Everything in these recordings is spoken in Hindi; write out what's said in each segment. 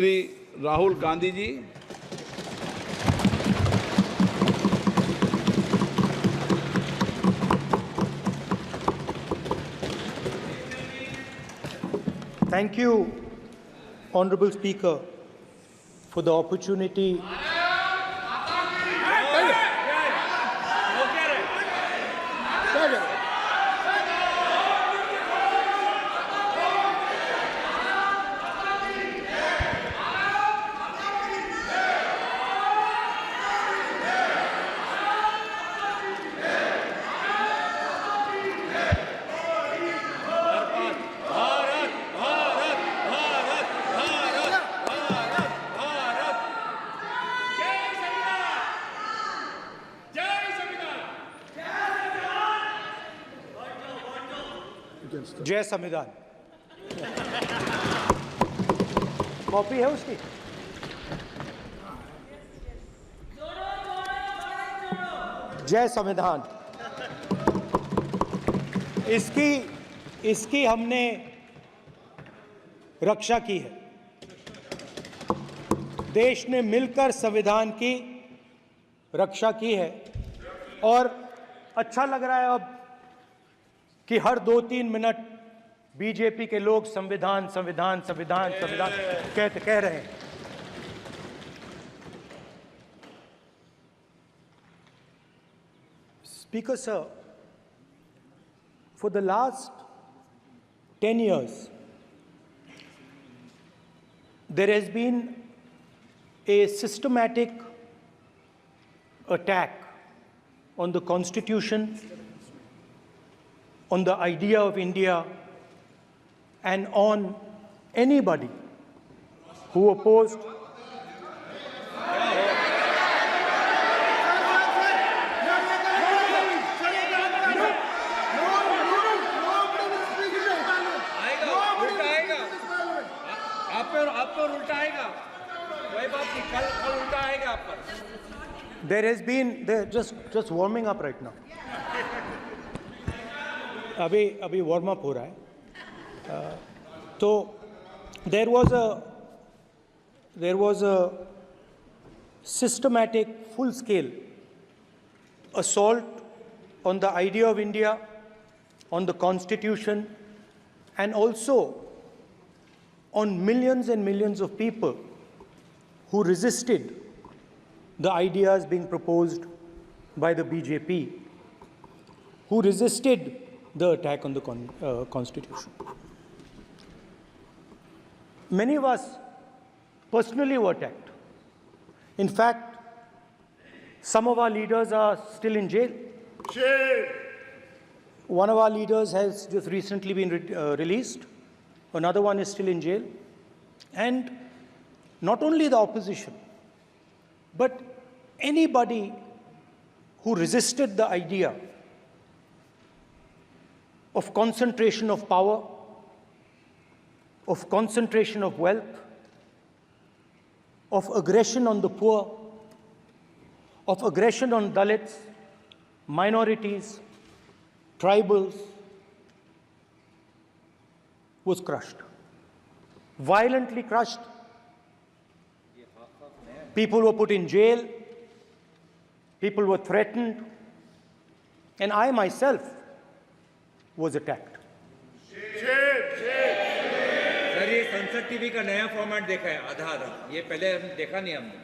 Shri Rahul Gandhi ji. Thank you, Honorable Speaker, for the opportunity. जय संविधान। कॉपी है उसकी? जय संविधान। इसकी हमने रक्षा की है। देश ने मिलकर संविधान की रक्षा की है और अच्छा लग रहा है अब कि हर 2-3 मिनट बीजेपी के लोग संविधान संविधान संविधान संविधान कह रहे हैं। Speaker sir, for the last 10 years, there has been a systematic attack on the Constitution, on the idea of India, and on anybody who opposed There has been just warming up right now. अभी वार्म अप हो रहा है। तो there was a systematic, full-scale assault on the idea of India, on the Constitution, and also on millions and millions of people who resisted the ideas being proposed by the BJP, who resisted the attack on the Constitution. Many of us personally were attacked. In fact, some of our leaders are still in jail. One of our leaders has just recently been released. Another one is still in jail. And not only the opposition, but anybody who resisted the idea of concentration of power, of concentration of wealth, of aggression on the poor, of aggression on Dalits, minorities, tribals, was crushed, violently crushed. People were put in jail, people were threatened, and I myself was attacked. Sir ये संसद टीवी का नया फॉर्मेट देखा है आधा, ये पहले देखा नहीं हमने।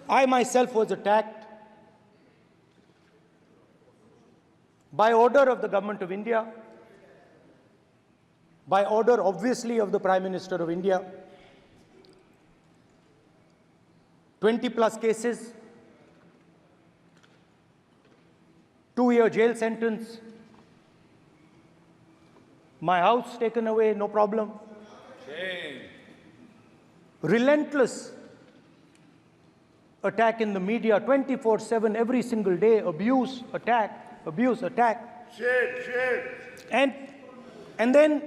I myself was attacked by order of the government of India, by order obviously of the Prime Minister of India. 20+ cases, 2-year jail sentence, my house taken away, no problem. Shame. Relentless attack in the media, 24/7, every single day, abuse, attack, abuse, attack. Shame. And then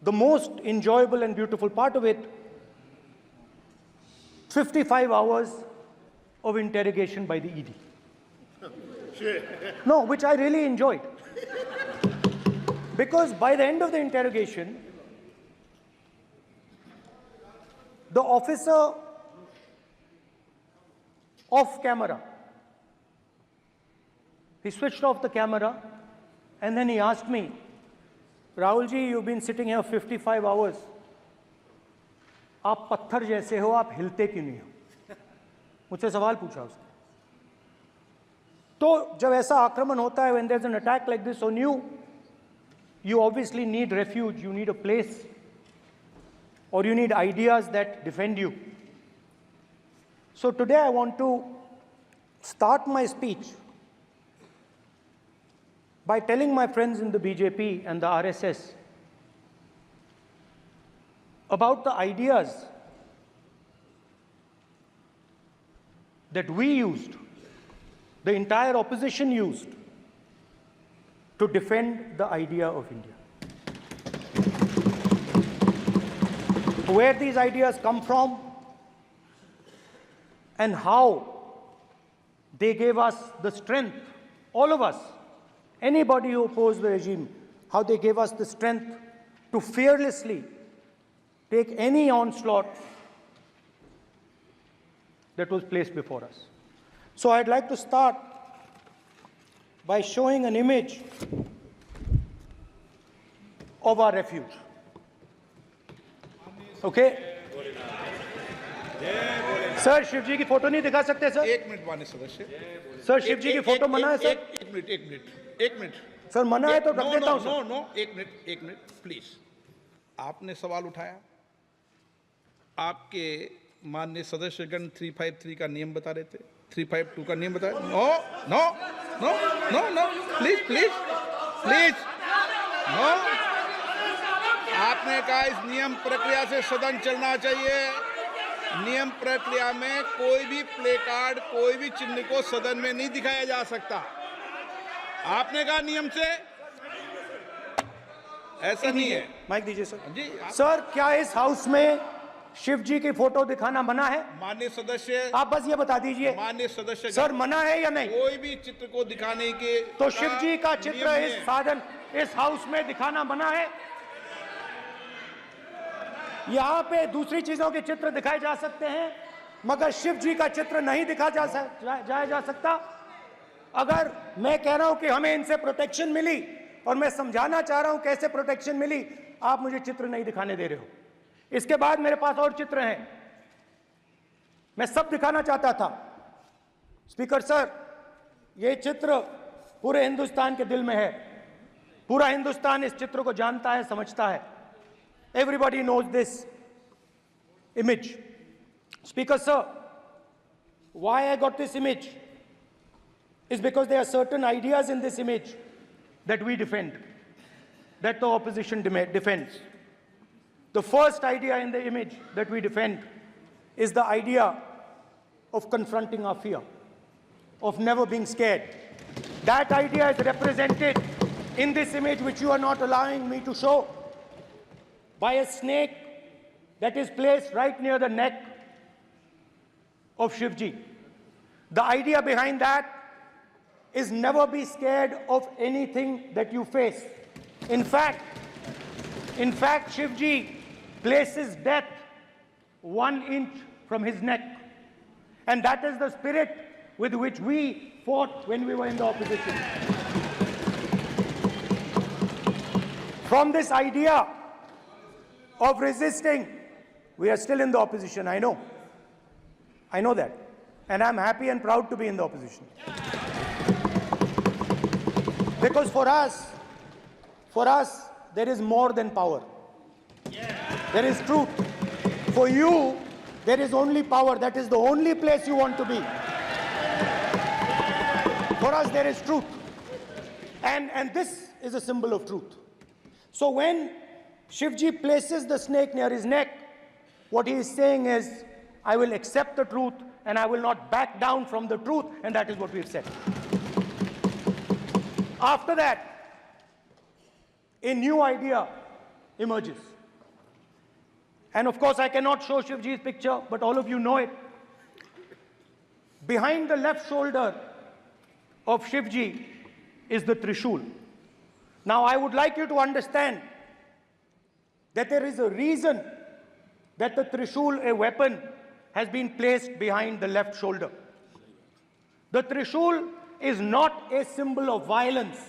the most enjoyable and beautiful part of it, 55 hours of interrogation by the ED. No, which I really enjoyed. Because by the end of the interrogation, the officer off camera, he switched off the camera and then he asked me, Rahul ji, you've been sitting here 55 hours. आप पत्थर जैसे हो, आप हिलते क्यों नहीं हो? मुझसे सवाल पूछा उसने. तो जब ऐसा आक्रमण होता है, when there's an attack like this on you, you obviously need refuge, you need a place, or you need ideas that defend you. So today I want to start my speech by telling my friends in the BJP and the RSS about the ideas that we used, the entire opposition used, to defend the idea of India. Where these ideas come from and how they gave us the strength, all of us, anybody who opposed the regime, how they gave us the strength to fearlessly take any onslaught that was placed before us. So I'd like to start by showing an image of our refuge. Okay? Sir Shiv ji की फोटो नहीं दिखा सकते सर? एक मिनट माननीय सदस्य. सर शिव जी की फोटो मना है सर? एक मिनट. सर मना है तो रख देता हूं सर. नो, एक मिनट प्लीज. आपने सवाल उठाया, आपके माननीय सदस्यगण 353 का नियम बता रहे थे, 352 का नियम बता रहे. No please no. आपने कहा इस नियम प्रक्रिया से सदन चलना चाहिए. नियम प्रक्रिया में कोई भी प्ले कार्ड, कोई भी चिन्ह को सदन में नहीं दिखाया जा सकता. आपने कहा नियम से, ऐसा नहीं है. माइक दीजिए सर. जी सर क्या इस हाउस में शिव जी की फोटो दिखाना मना है? माननीय सदस्य, आप बस ये बता दीजिए. माननीय सदस्य सर मना है या नहीं? कोई भी चित्र को दिखाने के तो शिव जी का चित्र नियम इस है. साधन, इस हाउस में दिखाना मना है? यहाँ पे दूसरी चीजों के चित्र दिखाए जा सकते हैं, मगर शिव जी का चित्र नहीं दिखा जा सकता. अगर मैं कह रहा हूं कि हमें इनसे प्रोटेक्शन मिली और मैं समझाना चाह रहा हूं कैसे प्रोटेक्शन मिली, आप मुझे चित्र नहीं दिखाने दे रहे हो. इसके बाद मेरे पास और चित्र हैं, मैं सब दिखाना चाहता था. स्पीकर सर, ये चित्र पूरे हिंदुस्तान के दिल में है. पूरा हिंदुस्तान इस चित्र को जानता है, समझता है. Everybody knows this image. Speaker sir, why I got this image is because there are certain ideas in this image that we defend, that the opposition defends. The first idea in the image that we defend is the idea of confronting our fear, of never being scared. That idea is represented in this image, which you are not allowing me to show, by a snake that is placed right near the neck of Shivji. The idea behind that is never be scared of anything that you face. In fact, Shivji places death 1 inch from his neck. And that is the spirit with which we fought when we were in the opposition. From this idea of resisting, we are still in the opposition, I know. I know that. And I'm happy and proud to be in the opposition. Because for us, there is more than power. There is truth. For you, there is only power. That is the only place you want to be. For us, there is truth. And this is a symbol of truth. So when Shivji places the snake near his neck, what he is saying is, I will accept the truth and I will not back down from the truth, and that is what we've said. After that, a new idea emerges. And of course, I cannot show Shivji's picture, but all of you know it. Behind the left shoulder of Shivji is the Trishul. Now, I would like you to understand that there is a reason that the Trishul, a weapon, has been placed behind the left shoulder. The Trishul is not a symbol of violence.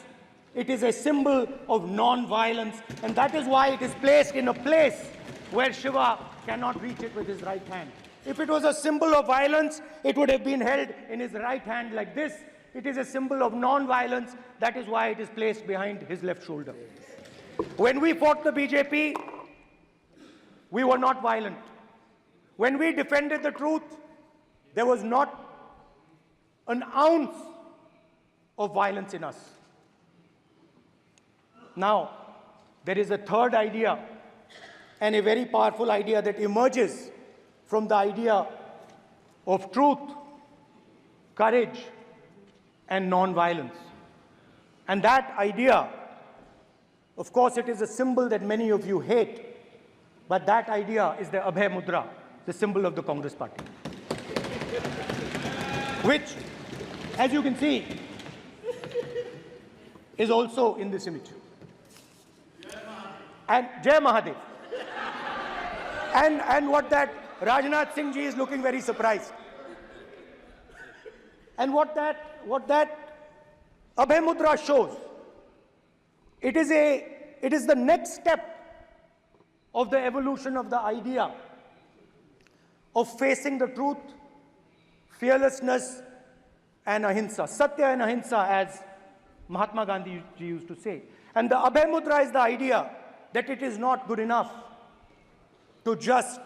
It is a symbol of non-violence, and that is why it is placed in a place where Shiva cannot reach it with his right hand. If it was a symbol of violence, it would have been held in his right hand like this. It is a symbol of non-violence. That is why it is placed behind his left shoulder. When we fought the BJP, we were not violent. When we defended the truth, there was not an ounce of violence in us. Now, there is a third idea, and a very powerful idea that emerges from the idea of truth, courage, and non-violence. And that idea, of course, it is a symbol that many of you hate, but that idea is the Abhay Mudra, the symbol of the Congress Party, which, as you can see, is also in this image. And Jai Mahadev. And what that Rajnath Singh ji is looking very surprised. And what that Abhay Mudra shows, it is the next step of the evolution of the idea of facing the truth, fearlessness, and ahimsa. Satya and ahimsa, as Mahatma Gandhi ji used to say. And the Abhay Mudra is the idea that it is not good enough to just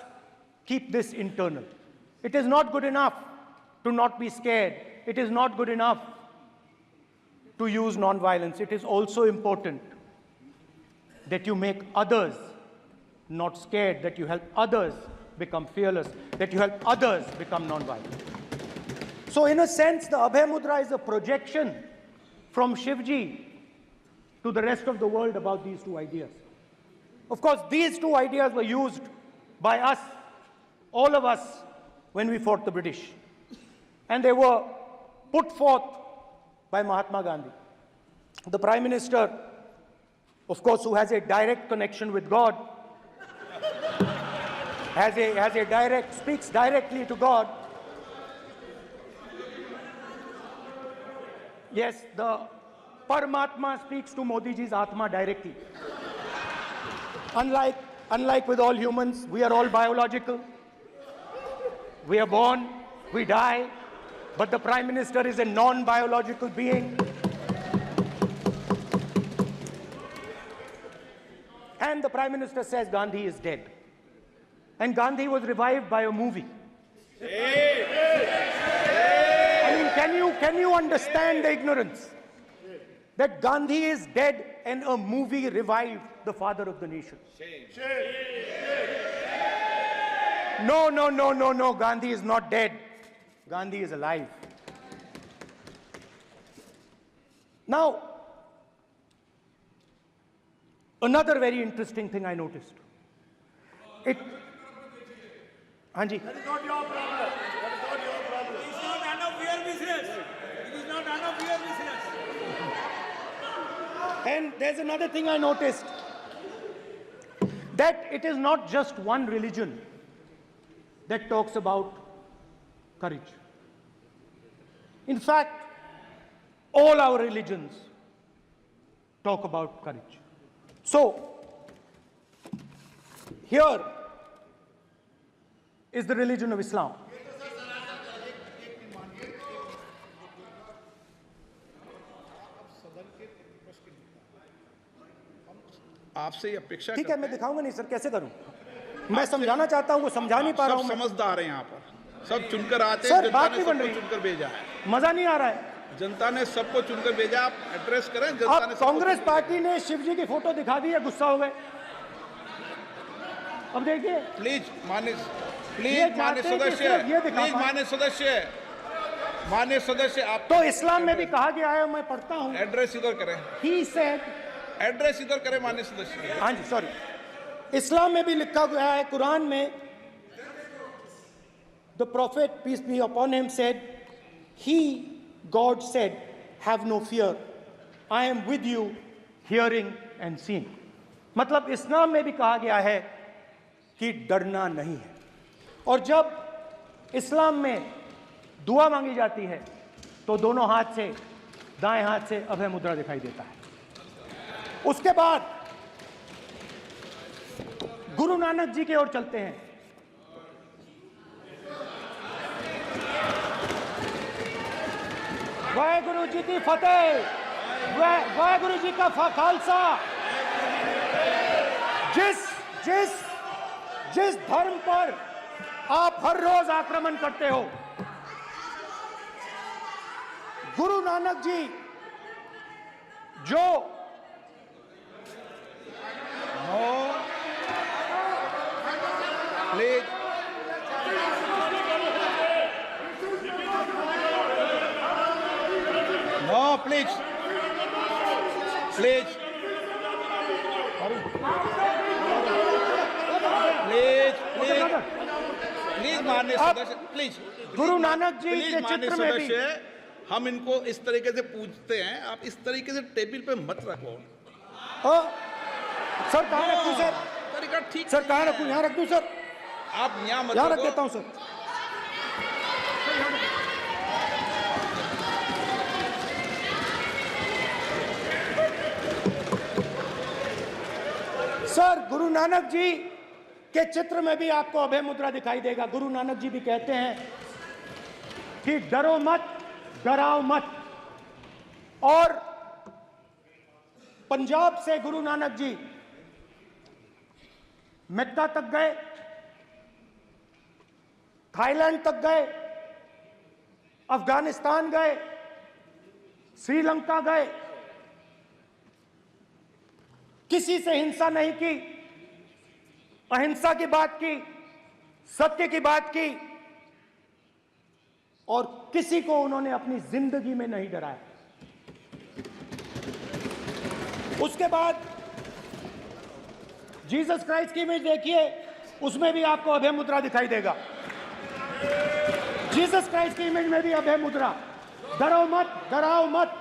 keep this internal. It is not good enough to not be scared. It is not good enough to use non-violence. It is also important that you make others not scared, that you help others become fearless, that you help others become non-violent. So in a sense, the Abhay Mudra is a projection from Shivji to the rest of the world about these two ideas. Of course, these two ideas were used by us, all of us, when we fought the British. And they were put forth by Mahatma Gandhi. The Prime Minister, of course, who has a direct connection with God, speaks directly to God. Yes, the Paramatma speaks to Modi ji's Atma directly. Unlike with all humans, we are all biological. We are born, we die, but the Prime Minister is a non-biological being. And the Prime Minister says Gandhi is dead. And Gandhi was revived by a movie. I mean, can you understand the ignorance? That Gandhi is dead and a movie revived the father of the nation. No, Gandhi is not dead. Gandhi is alive. Now, another very interesting thing I noticed. Hanji. That is not your problem. That is not your problem. It is not none of your business. It is not none of your business. And there's another thing I noticed. That it is not just one religion that talks about courage. In fact, all our religions talk about courage. So, here is the religion of Islam. आपसे ये अपेक्षा ठीक है, मैं दिखाऊंगा नहीं सर, कैसे करूं? मैं समझाना चाहता हूं, वो समझा नहीं पा रहा हूं। सब समझदार हैं यहाँ पर, सब चुनकर आते हैं। सर, जनता बात ने नहीं बन सबको रही। चुनकर भेजा है। मजा नहीं आ रहा है। जनता ने सबको चुनकर भेजा, आप एड्रेस करें। जनता ने अब कांग्रेस पार्टी ने शिवजी की फोटो दिखा दी है, गुस्सा हो गए। अब देखिए, प्लीज मान्य सदस्य आप तो इस्लाम में भी कहा गया है, मैं पढ़ता हूं। एड्रेस इधर करें। He said, एड्रेस इधर करें मान्य सदस्य। हाँ जी, सॉरी, इस्लाम में भी लिखा गया है, कुरान में, the prophet peace be upon him said, he, God said, have no fear, I am with you, hearing and seeing. मतलब इस्लाम में भी कहा गया है कि डरना नहीं है। और जब इस्लाम में दुआ मांगी जाती है तो दोनों हाथ से, दाएं हाथ से अभय मुद्रा दिखाई देता है। उसके बाद गुरु नानक जी की ओर चलते हैं। वाहेगुरु जी की फतेह, वाहेगुरु जी का खालसा। जिस धर्म पर आप हर रोज आक्रमण करते हो, गुरु नानक जी जो please no, please please please please please माननीय सदस्य, please Guru Nanak ji please के माननीय चित्र में भी सदस्य, हम इनको इस तरीके से पूछते हैं, आप इस तरीके से टेबल पे मत रखो। सर कहाँ रखूं सर? तरीका ठीक सर कहाँ नहीं रखूं? है। यहाँ रख दूं सर? आप यहाँ मत यहाँ रख रखो। देता हूं सर। सर गुरु नानक जी के चित्र में भी आपको अभय मुद्रा दिखाई देगा। गुरु नानक जी भी कहते हैं कि डरो मत, डराओ मत। और पंजाब से गुरु नानक जी मेक्का तक गए, थाईलैंड तक गए, अफगानिस्तान गए, श्रीलंका गए, किसी से हिंसा नहीं की, अहिंसा की बात की, सत्य की बात की, और किसी को उन्होंने अपनी जिंदगी में नहीं डराया। उसके बाद जीसस क्राइस्ट की इमेज देखिए, उसमें भी आपको अभय मुद्रा दिखाई देगा। जीसस क्राइस्ट की इमेज में भी अभय मुद्रा, डरो मत, डराओ मत।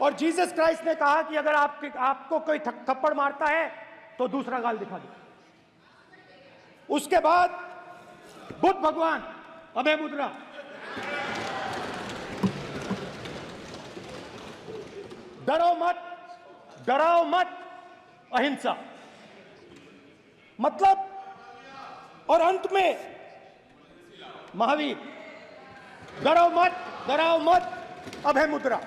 और जीसस क्राइस्ट ने कहा कि अगर आपको कोई थप्पड़ मारता है तो दूसरा गाल दिखा दो। उसके बाद बुद्ध भगवान, अभय मुद्रा। डरो मत, डराओ मत, अहिंसा। मतलब, और अंत में महावीर, डरो मत, डराओ मत, अभय मुद्रा।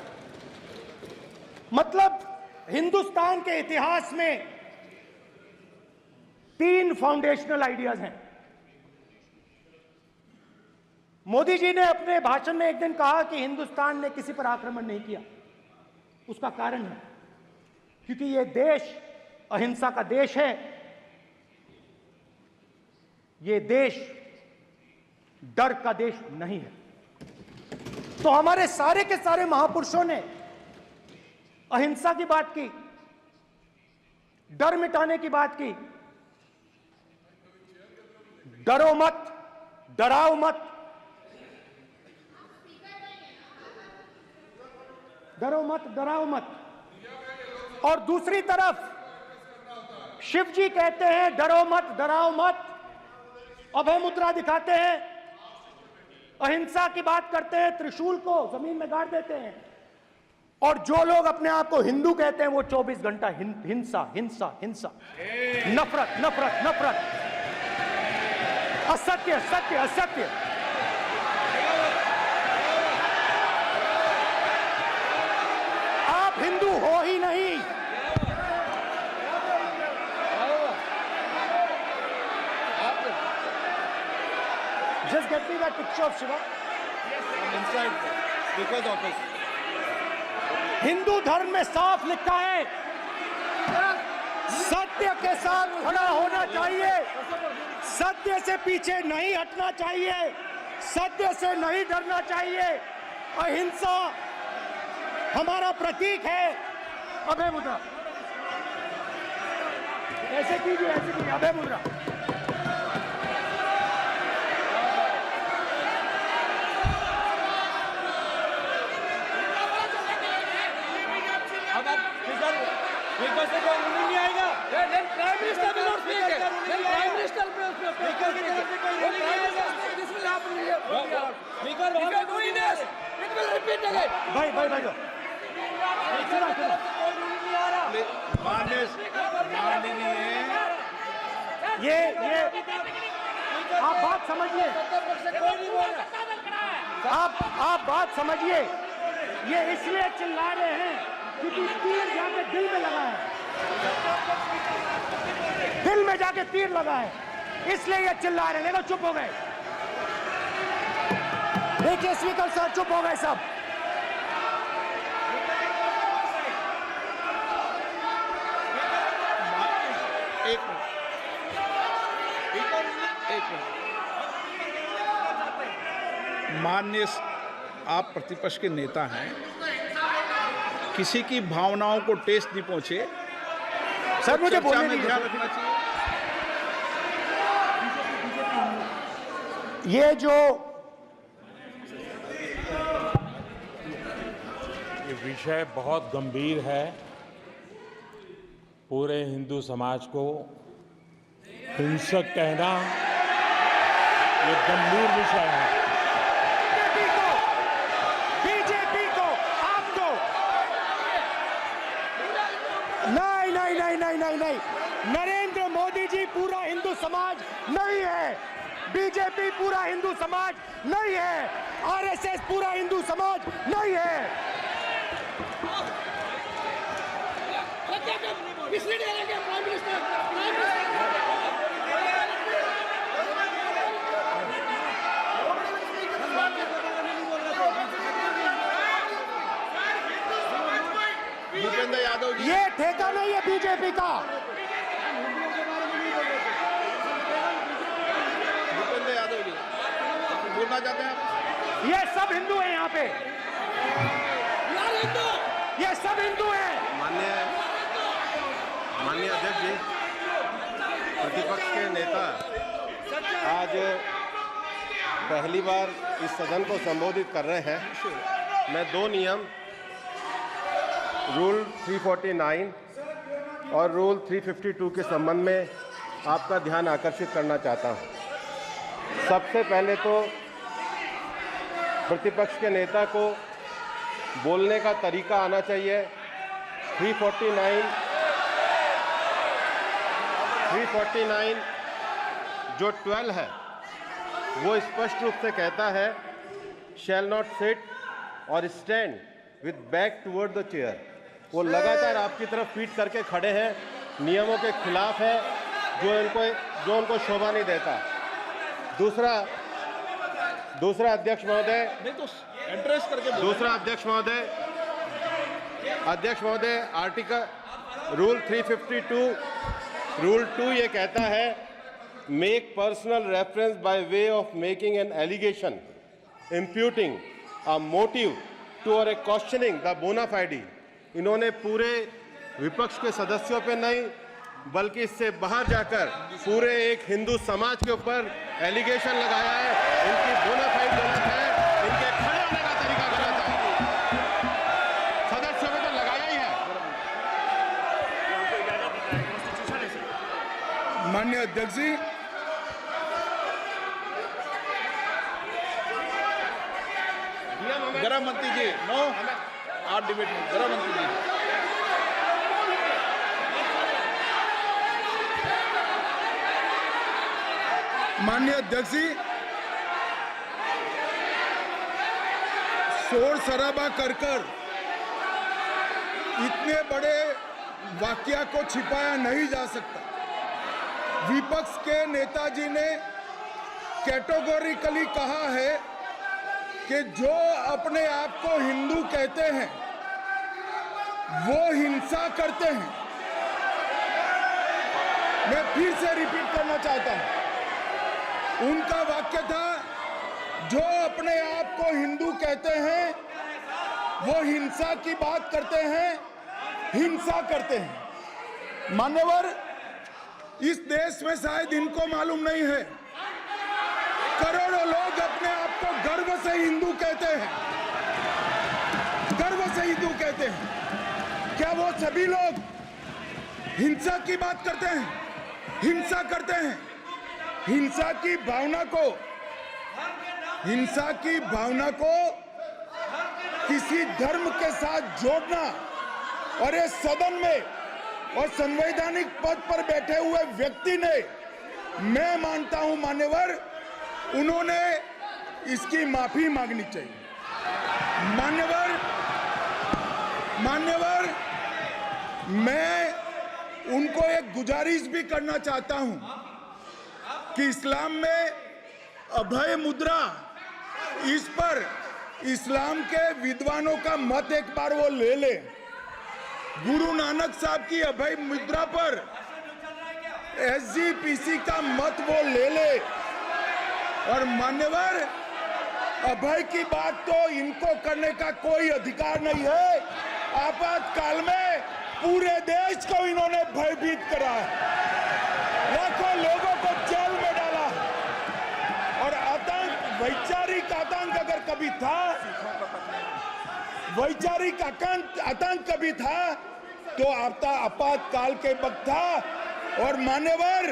मतलब हिंदुस्तान के इतिहास में 3 फाउंडेशनल आइडियाज हैं। मोदी जी ने अपने भाषण में एक दिन कहा कि हिंदुस्तान ने किसी पर आक्रमण नहीं किया। उसका कारण है क्योंकि यह देश अहिंसा का देश है। यह देश डर का देश नहीं है। तो हमारे सारे के सारे महापुरुषों ने अहिंसा की बात की, डर मिटाने की बात की। डरो मत, डराओ मत, डरो मत, डराओ मत। और दूसरी तरफ शिव जी कहते हैं डरो मत, डराओ मत, अभय मुद्रा दिखाते हैं, अहिंसा की बात करते हैं, त्रिशूल को जमीन में गाड़ देते हैं। और जो लोग अपने आप को हिंदू कहते हैं वो 24 घंटा हिंसा, हिंसा, हिंसा, नफरत, नफरत, नफरत, असत्य, सत्य, असत्य। आप हिंदू हो ही नहीं। Just get me that picture of Shiva. inside because of his Hindu धर्म में साफ लिखा है, सत्य के साथ खड़ा होना चाहिए, सत्य से पीछे नहीं हटना चाहिए, सत्य से नहीं डरना चाहिए। अहिंसा हमारा प्रतीक है। अभय मुद्रा ऐसे कीजिए, ऐसे कीजिए, अभय मुद्रा। नहीं आएगा। Then Prime Minister will not speak. Then Prime Minister will speak. भाई भाई भाई माननीय ये आप बात समझिए, आप बात समझिए। ये इसलिए चिल्ला रहे हैं क्योंकि तीर जाके दिल में लगा है, दिल में जाके तीर लगा है, इसलिए ये चिल्ला रहे हैं। देखो चुप हो गए, देखिए स्पीकर सर चुप हो गए सब। एक मिनट माननीय, आप प्रतिपक्ष के नेता हैं, किसी की भावनाओं को ठेस नहीं पहुंचे, सर मुझे चर्चा बोलने में दीजिए। ध्यान रखना चाहिए। ये जो ये विषय बहुत गंभीर है, पूरे हिंदू समाज को हिंसक कहना ये गंभीर विषय है। बीजेपी को आपको नहीं, नरेंद्र मोदी जी पूरा हिंदू समाज नहीं है, बीजेपी पूरा हिंदू समाज नहीं है, आरएसएस पूरा हिंदू समाज नहीं है। भूपेंद्र यादव जी, ये ठेका नहीं है बीजेपी का। भूपेंद्र यादव जी बोलना चाहते हैं आप? ये सब हिंदू हैं यहाँ पे, ये सब हिंदू हैं। माननीय अध्यक्ष जी, प्रतिपक्ष के नेता आज पहली बार इस सदन को संबोधित कर रहे हैं। मैं दो नियम रूल 349 और रूल 352 के संबंध में आपका ध्यान आकर्षित करना चाहता हूं। सबसे पहले तो प्रतिपक्ष के नेता को बोलने का तरीका आना चाहिए। 349 जो 12 है वो स्पष्ट रूप से कहता है शैल नॉट सिट और stand with back toward the chair. वो लगातार आपकी तरफ पीठ करके खड़े हैं, नियमों के खिलाफ है, जो उनको शोभा नहीं देता। दूसरा अध्यक्ष महोदय, नहीं तो एड्रेस करके बोलो। दूसरा अध्यक्ष महोदय आर्टिकल रूल 352 रूल 2 ये कहता है make personal reference by way of making an allegation imputing a motive to or a questioning the बोना फाइडी। इन्होंने पूरे विपक्ष के सदस्यों पे नहीं बल्कि इससे बाहर जाकर पूरे एक हिंदू समाज के ऊपर एलिगेशन लगाया है। इनकी बोना फाइड गलत है, इनके खड़े होने का तरीका गलत है। सदस्यों में तो लगाया ही है। माननीय अध्यक्ष जी, गृह मंत्री जी, नो आप डिबेट में गृह मंत्री जी। माननीय अध्यक्ष जी, शोर शराबा कर इतने बड़े वाकया को छिपाया नहीं जा सकता। विपक्ष के नेताजी ने कैटेगोरिकली कहा है कि जो अपने आप को हिंदू कहते हैं वो हिंसा करते हैं। मैं फिर से रिपीट करना चाहता हूं, उनका वाक्य था जो अपने आप को हिंदू कहते हैं वो हिंसा की बात करते हैं, हिंसा करते हैं। मान्यवर, इस देश में शायद इनको मालूम नहीं है, करोड़ों लोग अपने आप को गर्व से हिंदू कहते हैं, गर्व से हिंदू कहते हैं। क्या वो सभी लोग हिंसा की बात करते हैं, हिंसा करते हैं? हिंसा की भावना को किसी धर्म के साथ जोड़ना, और ये सदन में और संवैधानिक पद पर बैठे हुए व्यक्ति ने, मैं मानता हूं मान्यवर, उन्होंने इसकी माफी मांगनी चाहिए। मान्यवर, मैं उनको एक गुजारिश भी करना चाहता हूं कि इस्लाम में अभय मुद्रा, इस पर इस्लाम के विद्वानों का मत एक बार वो ले ले। गुरु नानक साहब की अभय मुद्रा पर SGPC का मत वो ले ले। और मान्यवर, अभय की बात तो इनको करने का कोई अधिकार नहीं है। आपातकाल में पूरे देश को इन्होंने भयभीत करा, लाखों लोगों को जेल में डाला, और आतंक, वैचारिक आतंक अगर कभी था, वैचारिक आतंक कभी था तो आपातकाल के वक्त था। और मान्यवर,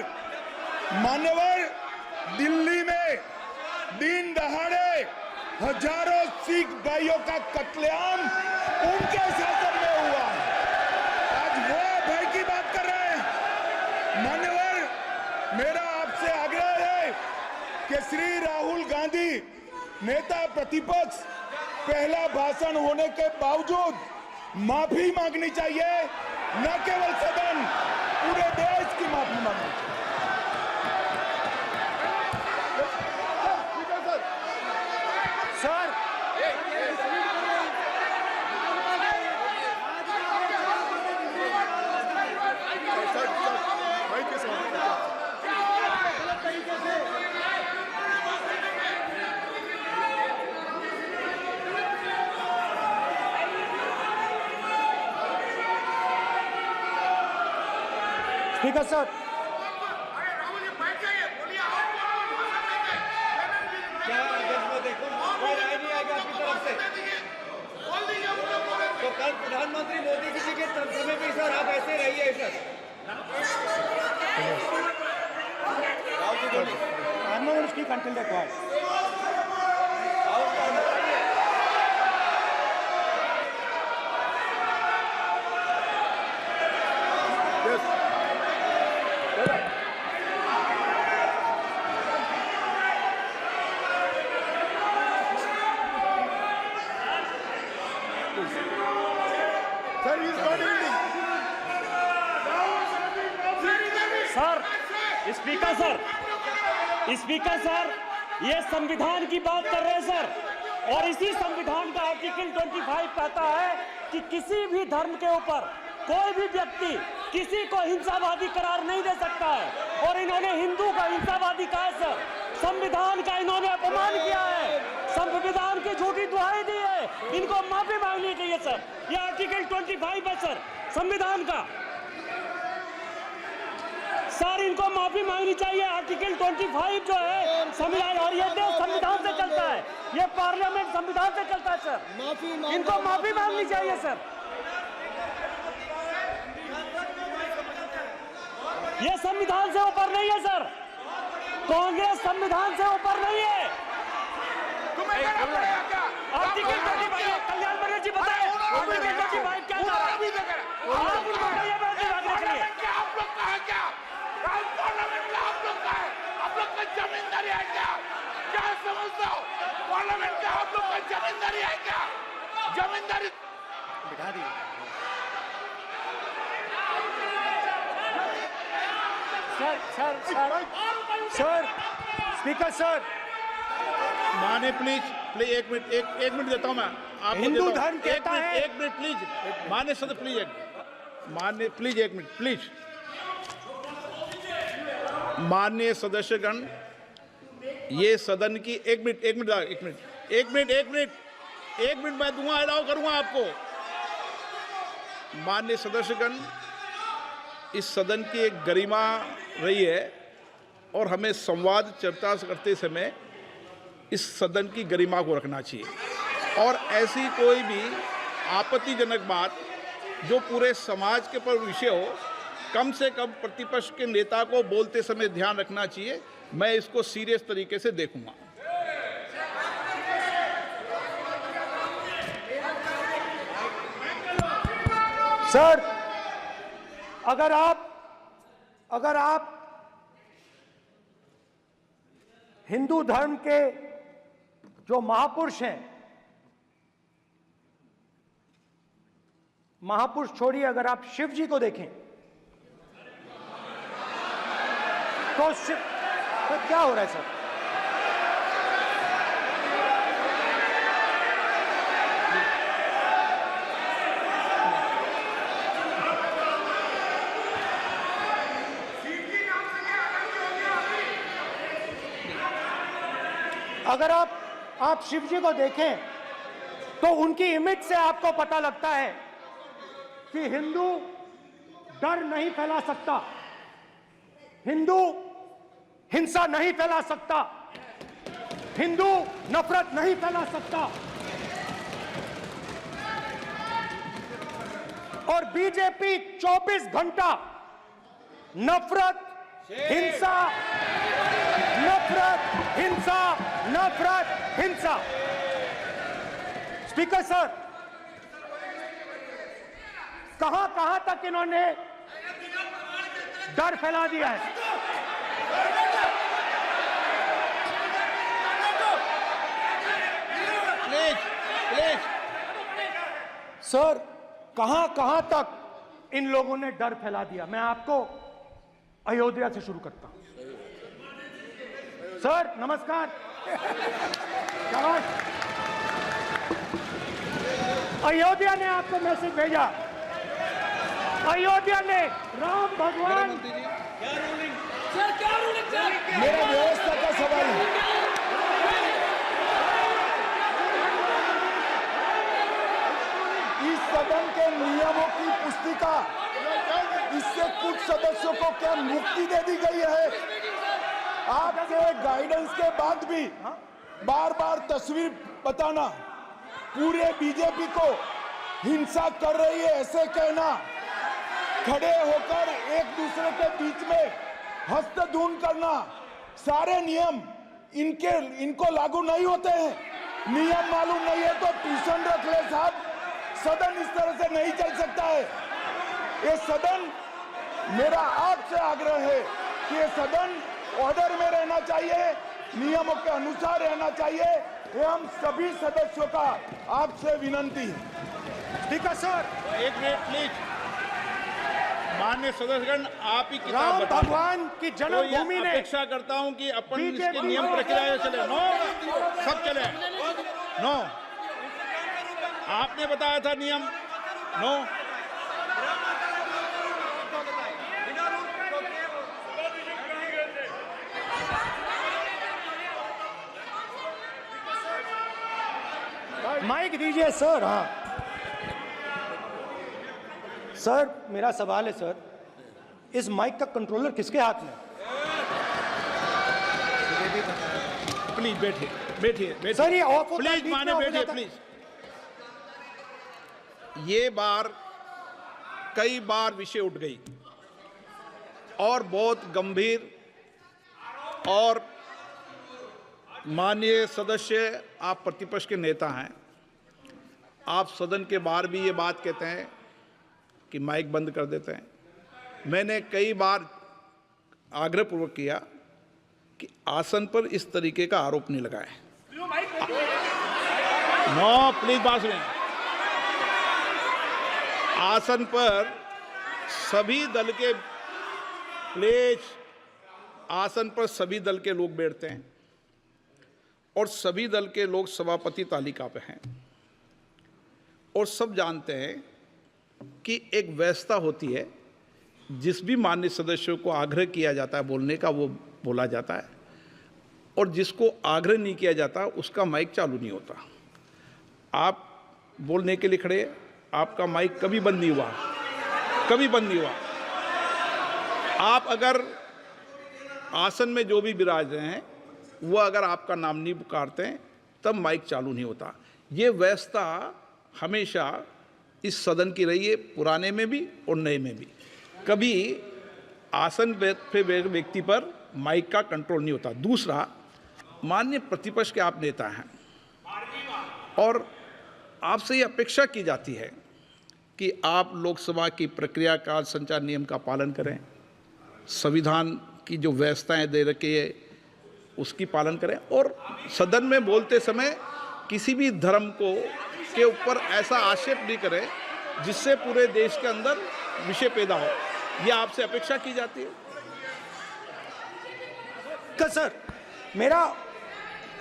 दिल्ली में दिन दहाड़े हजारों सिख भाइयों का कत्लेआम उनके शासन में हुआ। आज वो भय की बात कर रहे हैं। मान्यवर, मेरा आपसे आग्रह है कि श्री राहुल गांधी, नेता प्रतिपक्ष, पहला भाषण होने के बावजूद माफी मांगनी चाहिए, न केवल सदन, पूरे देश की माफी मांगनी चाहिए। सर, स्पीकर सर, तो कल प्रधानमंत्री मोदी जी के समय भी सर आप ऐसे रहिए sir. I'm not going to speak until they're quiet. Speaker sir, ये संविधान की बात कर रहे हैं सर, और इसी संविधान का आर्टिकल 25 कहता है कि किसी भी धर्म के ऊपर कोई भी व्यक्ति किसी को हिंसावादी करार नहीं दे सकता है। और इन्होंने हिंदू का हिंसावादी कहा है सर। संविधान का इन्होंने अपमान किया है, संविधान की झूठी दुहाई दी है। इनको माफी मांगनी चाहिए सर। ये आर्टिकल 25 है सर संविधान का। सर इनको माफी मांगनी चाहिए। आर्टिकल 25 जो है संविधान, और ये देश संविधान से चलता है, ये पार्लियामेंट संविधान से चलता है सर। इनको माफी मांगनी चाहिए सर। ये संविधान से ऊपर नहीं है सर। कांग्रेस संविधान से ऊपर नहीं है। आर्टिकल 25 कल्याण बनर्जी बताए आर्टिकल 25 क्या था? आप उनको कहिए आप लोग का है क्या? पार्लियामेंट का आप लोग का है? आप लोग का जमींदारी है क्या? क्या समझते हो? पार्लियामेंट का आप लोग का जमींदारी है क्या? जमींदारी बिठा दी। सर, स्पीकर सर, माने प्लीज एक मिनट देता हूं मैं आपको। हिंदू धर्म कहता है। एक मिनट प्लीज, माने सदस्य प्लीज, मान्य प्लीज एक मिनट प्लीज। माननीय सदस्यगण, ये सदन की एक मिनट मैं दूंगा, अलाउ करूंगा आपको। माननीय सदस्यगण, इस सदन की एक गरिमा रही है और हमें संवाद चर्चा करते समय इस सदन की गरिमा को रखना चाहिए। और ऐसी कोई भी आपत्तिजनक बात जो पूरे समाज के पर विषय हो, कम से कम प्रतिपक्ष के नेता को बोलते समय ध्यान रखना चाहिए। मैं इसको सीरियस तरीके से देखूंगा। सर, अगर आप हिंदू धर्म के जो महापुरुष हैं, महापुरुष छोड़िए, अगर आप शिव जी को देखें तो क्या हो रहा है सर? अगर आप शिव जी को देखें तो उनकी इमेज से आपको पता लगता है कि हिंदू डर नहीं फैला सकता, हिंदू हिंसा नहीं फैला सकता, हिंदू नफरत नहीं फैला सकता। और बीजेपी 24 घंटा नफरत, हिंसा, नफरत, हिंसा, नफरत, हिंसा। स्पीकर सर, कहां तक इन्होंने डर फैला दिया है? प्लीज सर, कहां तक इन लोगों ने डर फैला दिया? मैं आपको अयोध्या से शुरू करता हूं। सर नमस्कार। अयोध्या ने आपको मैसेज भेजा, अयोध्या ने राम भगवान। मेरा व्यवस्था का सवाल है। इस सदन के नियमों की पुस्तिका, इससे कुछ सदस्यों को क्या मुक्ति दे दी गई है? आपके गाइडेंस के बाद भी बार बार तस्वीर बताना, पूरे बीजेपी को हिंसा कर रही है ऐसे कहना, खड़े होकर एक दूसरे के बीच में हस्तधून करना, सारे नियम इनको लागू नहीं होते हैं। नियम मालूम नहीं है तो ट्यूशन रख ले साहब, सदन इस तरह से नहीं चल सकता है। ये सदन, मेरा आपसे आग्रह है कि ये सदन ऑर्डर में रहना चाहिए, नियमों के अनुसार रहना चाहिए। ये हम सभी सदस्यों का आपसे विनंती है। स्पीकर सर, एक मिनट प्लीज। माननीय सदस्यगण, आप ही किताब राम बताओ। भगवान की जन्मभूमि तो ने अपेक्षा करता हूं कि अपन बीजेपी इसके नियम प्रक्रिया चले। नो, सब चले। नो, आपने बताया था नियम। नो, माइक दीजिए सर। हाँ सर, मेरा सवाल है सर, इस माइक का कंट्रोलर किसके हाथ में? प्लीज बैठिए, बैठिए सर, ये ऑफ होता है, प्लीज, बीच में माने ऑफ हो बैठिए जाता है। प्लीज। ये बार कई बार विषय उठ गई और बहुत गंभीर, और माननीय सदस्य, आप प्रतिपक्ष के नेता हैं, आप सदन के बाहर भी ये बात कहते हैं कि माइक बंद कर देते हैं। मैंने कई बार आग्रहपूर्वक किया कि आसन पर इस तरीके का आरोप नहीं लगाएं। नो, प्लीज बात सुनिए। आसन पर सभी दल के, प्लीज, आसन पर सभी दल के लोग बैठते हैं और सभी दल के लोग सभापति तालिका पे हैं, और सब जानते हैं कि एक व्यवस्था होती है, जिस भी माननीय सदस्यों को आग्रह किया जाता है बोलने का वो बोला जाता है, और जिसको आग्रह नहीं किया जाता उसका माइक चालू नहीं होता। आप बोलने के लिए खड़े, आपका माइक कभी बंद नहीं हुआ, कभी बंद नहीं हुआ। आप अगर आसन में जो भी विराज रहे हैं वो अगर आपका नाम नहीं पुकारते हैं तब माइक चालू नहीं होता। ये व्यवस्था हमेशा इस सदन की रही है, पुराने में भी और नए में भी। कभी आसन पे व्यक्ति पर माइक का कंट्रोल नहीं होता। दूसरा, माननीय प्रतिपक्ष के आप नेता हैं और आपसे ये अपेक्षा की जाती है कि आप लोकसभा की प्रक्रिया का संचार नियम का पालन करें, संविधान की जो व्यवस्थाएं दे रखी है उसकी पालन करें, और सदन में बोलते समय किसी भी धर्म को के ऊपर ऐसा आक्षेप नहीं करें जिससे पूरे देश के अंदर विषय पैदा हो। यह आपसे अपेक्षा की जाती है। सर,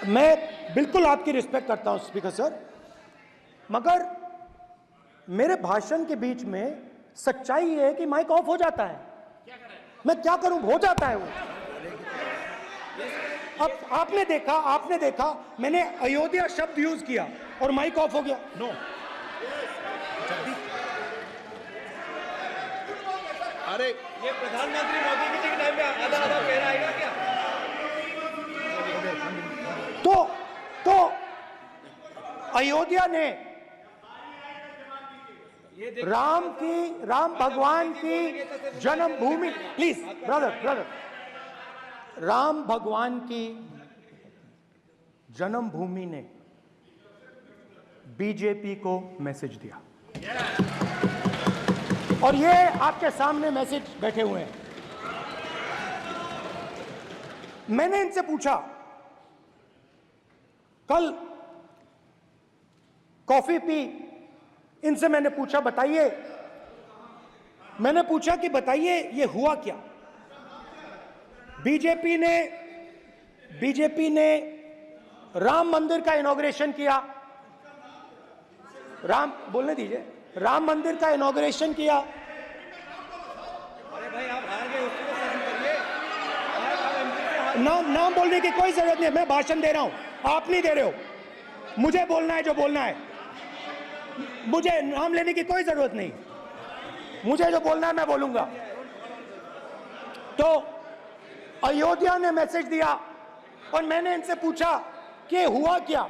मैं बिल्कुल आपकी रिस्पेक्ट करता हूं स्पीकर सर, मगर मेरे भाषण के बीच में सच्चाई ये है कि माइक ऑफ हो जाता है। मैं क्या करूं, हो जाता है वो। अब आपने देखा मैंने अयोध्या शब्द यूज किया और माइक ऑफ हो गया। नो, अरे ये प्रधानमंत्री मोदी जी के टाइम में आधा आधा कह आएगा क्या? तो अयोध्या ने राम भगवान की जन्मभूमि, प्लीज ब्रदर, राम भगवान की जन्मभूमि ने बीजेपी को मैसेज दिया, और ये आपके सामने मैसेज बैठे हुए हैं। मैंने इनसे पूछा, कल कॉफी पी, इनसे मैंने पूछा कि बताइए ये हुआ क्या। बीजेपी ने राम मंदिर का इनॉग्रेशन किया, बोलने दीजिए, राम मंदिर का इनॉग्रेशन किया। अरे भाई आप हार गए, उसको सहन करिए। नाम बोलने की कोई जरूरत नहीं है, मैं भाषण दे रहा हूं, आप नहीं दे रहे हो। मुझे बोलना है जो बोलना है, मुझे नाम लेने की कोई जरूरत नहीं, मुझे जो बोलना है मैं बोलूंगा। तो अयोध्या ने मैसेज दिया और मैंने इनसे पूछा कि हुआ क्या,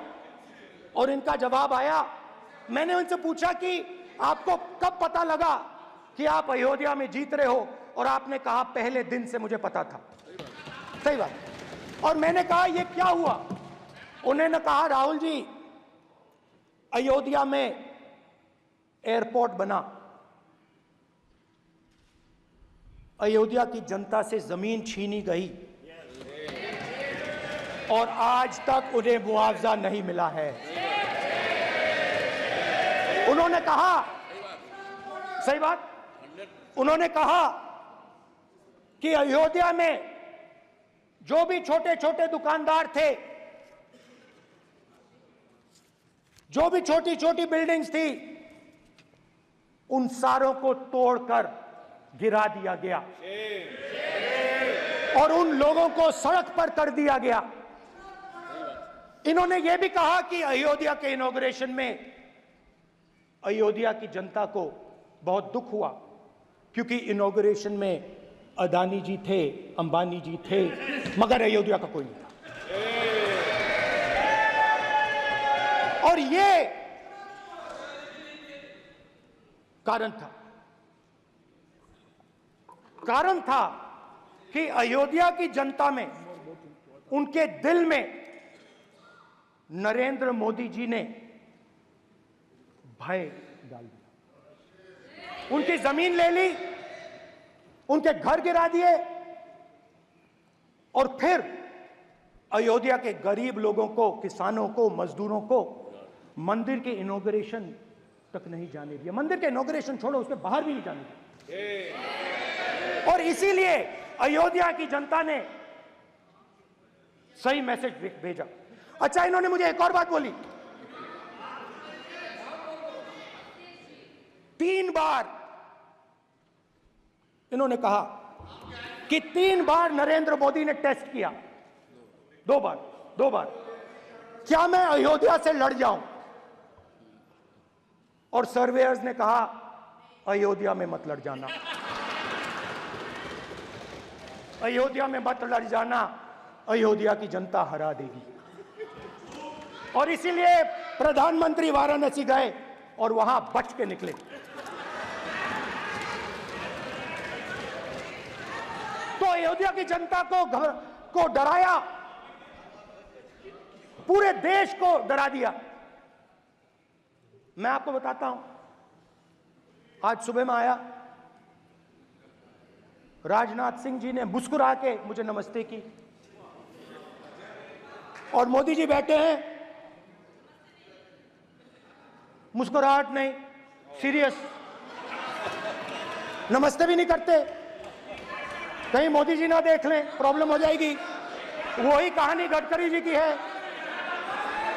और इनका जवाब आया। मैंने उनसे पूछा कि आपको कब पता लगा कि आप अयोध्या में जीत रहे हो, और आपने कहा पहले दिन से मुझे पता था। सही बात। और मैंने कहा ये क्या हुआ, उन्होंने कहा राहुल जी अयोध्या में एयरपोर्ट बना, अयोध्या की जनता से जमीन छीनी गई और आज तक उन्हें मुआवजा नहीं मिला है। उन्होंने कहा, सही बात, उन्होंने कहा कि अयोध्या में जो भी छोटे छोटे दुकानदार थे, जो भी छोटी छोटी बिल्डिंग्स थी, उन सारों को तोड़कर गिरा दिया गया और उन लोगों को सड़क पर कर दिया गया। इन्होंने यह भी कहा कि अयोध्या के इनॉग्रेशन में अयोध्या की जनता को बहुत दुख हुआ, क्योंकि इनॉग्रेशन में अदानी जी थे, अंबानी जी थे, मगर अयोध्या का कोई नहीं था। और ये कारण था कि अयोध्या की जनता में, उनके दिल में नरेंद्र मोदी जी ने भय डाल दिया। उनकी जमीन ले ली, उनके घर गिरा दिए, और फिर अयोध्या के गरीब लोगों को, किसानों को, मजदूरों को मंदिर के इनॉग्रेशन तक नहीं जाने दिया। मंदिर के इनॉग्रेशन छोड़ो, उसके बाहर भी नहीं जाने दिया। और इसीलिए अयोध्या की जनता ने सही मैसेज भेजा। अच्छा, इन्होंने मुझे एक और बात बोली, 3 बार इन्होंने कहा कि 3 बार नरेंद्र मोदी ने टेस्ट किया, 2 बार क्या मैं अयोध्या से लड़ जाऊं, और सर्वेयर्स ने कहा अयोध्या में मत लड़ जाना, अयोध्या में मत लड़ जाना, अयोध्या की जनता हरा देगी। और इसीलिए प्रधानमंत्री वाराणसी गए और वहां बच के निकले। तो अयोध्या की जनता को डराया, पूरे देश को डरा दिया। मैं आपको बताता हूं, आज सुबह में आया, राजनाथ सिंह जी ने मुस्कुरा के मुझे नमस्ते की, और मोदी जी बैठे हैं, मुस्कुराहट नहीं, सीरियस, नमस्ते भी नहीं करते। कहीं मोदी जी ना देख लें, प्रॉब्लम हो जाएगी। वही कहानी गडकरी जी की है,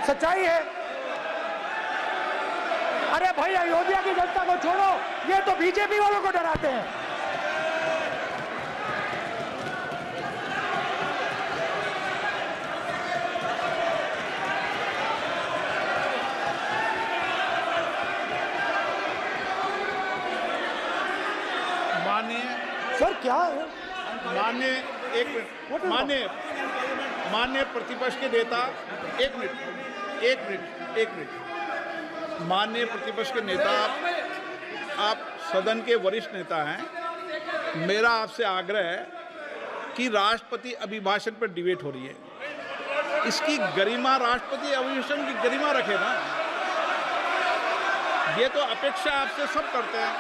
सच्चाई है। अरे भाई, अयोध्या की जनता को छोड़ो, ये तो बीजेपी वालों को डराते हैं। सर क्या है? माननीय प्रतिपक्ष के नेता, एक मिनट, माननीय प्रतिपक्ष के नेता, आप सदन के वरिष्ठ नेता हैं। मेरा आपसे आग्रह है कि राष्ट्रपति अभिभाषण पर डिबेट हो रही है, इसकी गरिमा, राष्ट्रपति अभिभाषण की गरिमा रखे ना। ये तो अपेक्षा आपसे सब करते हैं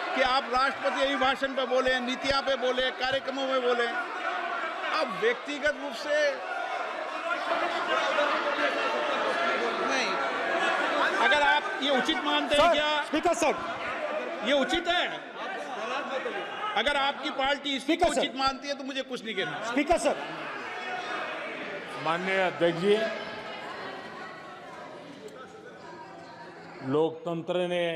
कि आप राष्ट्रपति अभिभाषण पे बोले, नीतियां पे बोले, कार्यक्रमों में बोले। अब व्यक्तिगत रूप से नहीं। अगर आप ये उचित मानते हैं क्या? स्पीकर सर, ये उचित है? अगर आपकी पार्टी इसको उचित मानती है तो मुझे कुछ नहीं कहना। स्पीकर सर, माननीय अध्यक्ष जी, लोकतंत्र ने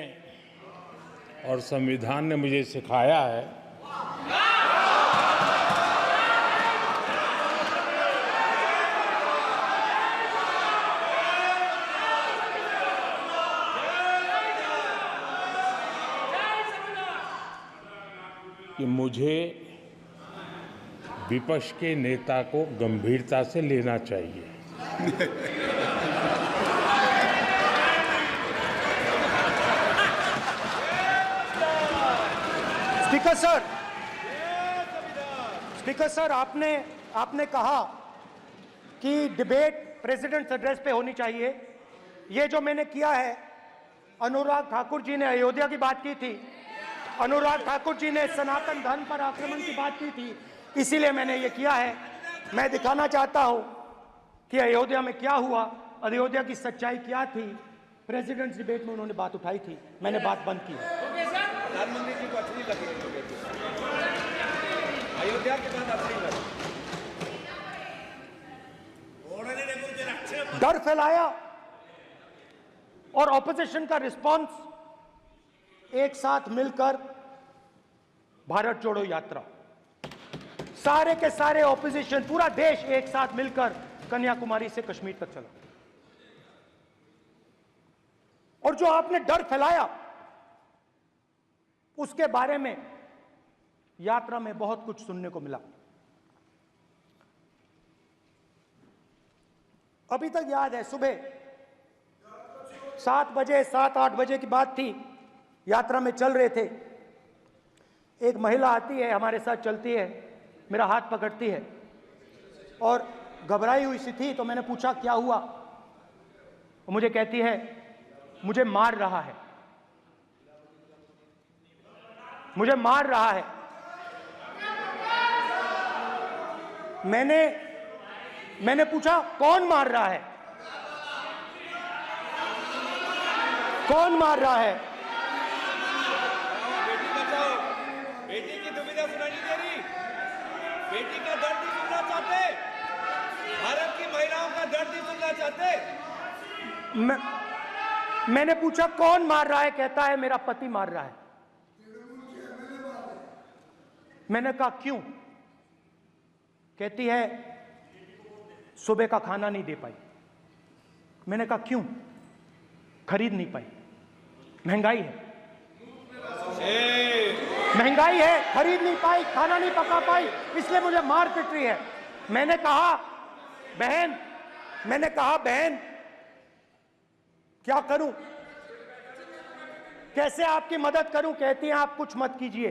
और संविधान ने मुझे सिखाया है कि मुझे विपक्ष के नेता को गंभीरता से लेना चाहिए। स्पीकर सर, आपने कहा कि डिबेट प्रेसिडेंट्स एड्रेस पे होनी चाहिए। ये जो मैंने किया है, अनुराग ठाकुर जी ने अयोध्या की बात की थी, अनुराग ठाकुर जी ने सनातन धर्म पर आक्रमण की बात की थी, इसीलिए मैंने ये किया है। मैं दिखाना चाहता हूं कि अयोध्या में क्या हुआ, अयोध्या की सच्चाई क्या थी। प्रेसिडेंट्स डिबेट में उन्होंने बात उठाई थी, मैंने बात बंद की। प्रधानमंत्री जी को अच्छी लगी अयोध्या के बाद अच्छी लगी। डर फैलाया और ऑपोजिशन का रिस्पांस एक साथ मिलकर भारत जोड़ो यात्रा, सारे के सारे ऑपोजिशन, पूरा देश एक साथ मिलकर कन्याकुमारी से कश्मीर तक चला। और जो आपने डर फैलाया उसके बारे में यात्रा में बहुत कुछ सुनने को मिला। अभी तक याद है, सुबह 7 बजे 7-8 बजे की बात थी, यात्रा में चल रहे थे, एक महिला आती है, हमारे साथ चलती है, मेरा हाथ पकड़ती है और घबराई हुई सी थी। तो मैंने पूछा क्या हुआ, वो मुझे कहती है मुझे मार रहा है, मुझे मार रहा है। मैंने पूछा कौन मार रहा है, कौन मार रहा है? बेटी बचाओ, बेटी की दुविधा सुनाई नहीं दे रही, बेटी का दर्द नहीं सुनना चाहते, भारत की महिलाओं का दर्द नहीं सुनना चाहते। मैंने पूछा कौन मार रहा है, कहता है मेरा पति मार रहा है। मैंने कहा क्यों? कहती है सुबह का खाना नहीं दे पाई। मैंने कहा क्यों? खरीद नहीं पाई, महंगाई है, महंगाई है, खरीद नहीं पाई, खाना नहीं पका पाई, इसलिए मुझे मार पिट रही है। मैंने कहा बहन क्या करूं, कैसे आपकी मदद करूं? कहती हैं आप कुछ मत कीजिए,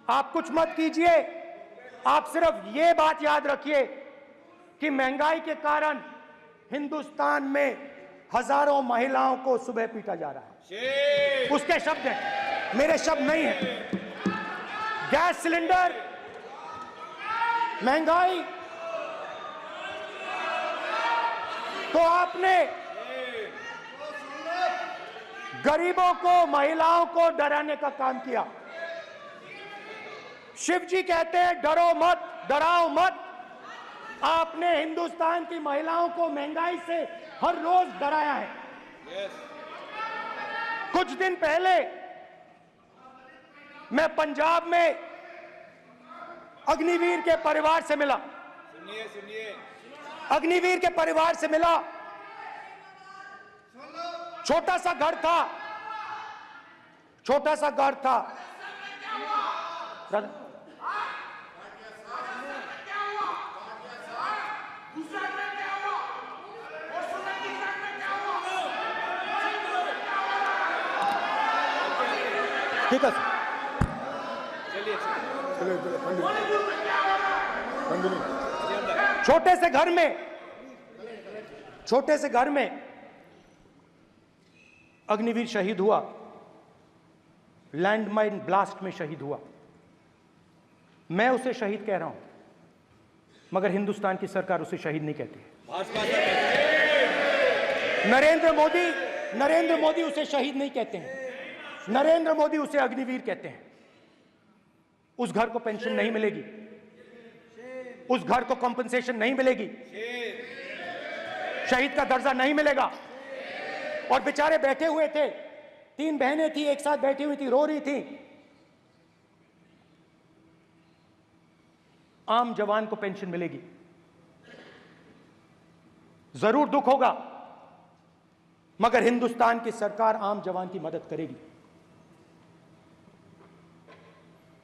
आप कुछ मत कीजिए, आप सिर्फ ये बात याद रखिए कि महंगाई के कारण हिंदुस्तान में हजारों महिलाओं को सुबह पीटा जा रहा है। उसके शब्द हैं, मेरे शब्द नहीं हैं। गैस सिलेंडर, महंगाई, तो आपने गरीबों को, महिलाओं को डराने का काम किया। शिव जी कहते हैं डरो मत, डराओ मत। आपने हिंदुस्तान की महिलाओं को महंगाई से हर रोज डराया है। कुछ दिन पहले मैं पंजाब में अग्निवीर के परिवार से मिला। सुनिए अग्निवीर के परिवार से मिला। छोटा सा घर था, छोटा सा घर था। ठीक है सर, छोटे से घर में अग्निवीर शहीद हुआ, लैंडमाइन ब्लास्ट में शहीद हुआ। मैं उसे शहीद कह रहा हूं, मगर हिंदुस्तान की सरकार उसे शहीद नहीं कहती। नरेंद्र मोदी उसे शहीद नहीं कहते हैं। नरेंद्र मोदी उसे अग्निवीर कहते हैं। उस घर को पेंशन नहीं मिलेगी, उस घर को कॉम्पनसेशन नहीं मिलेगी, शहीद का दर्जा नहीं मिलेगा। और बेचारे बैठे हुए थे, 3 बहनें थी, एक साथ बैठी हुई थी, रो रही थी। आम जवान को पेंशन मिलेगी, जरूर दुख होगा, मगर हिंदुस्तान की सरकार आम जवान की मदद करेगी।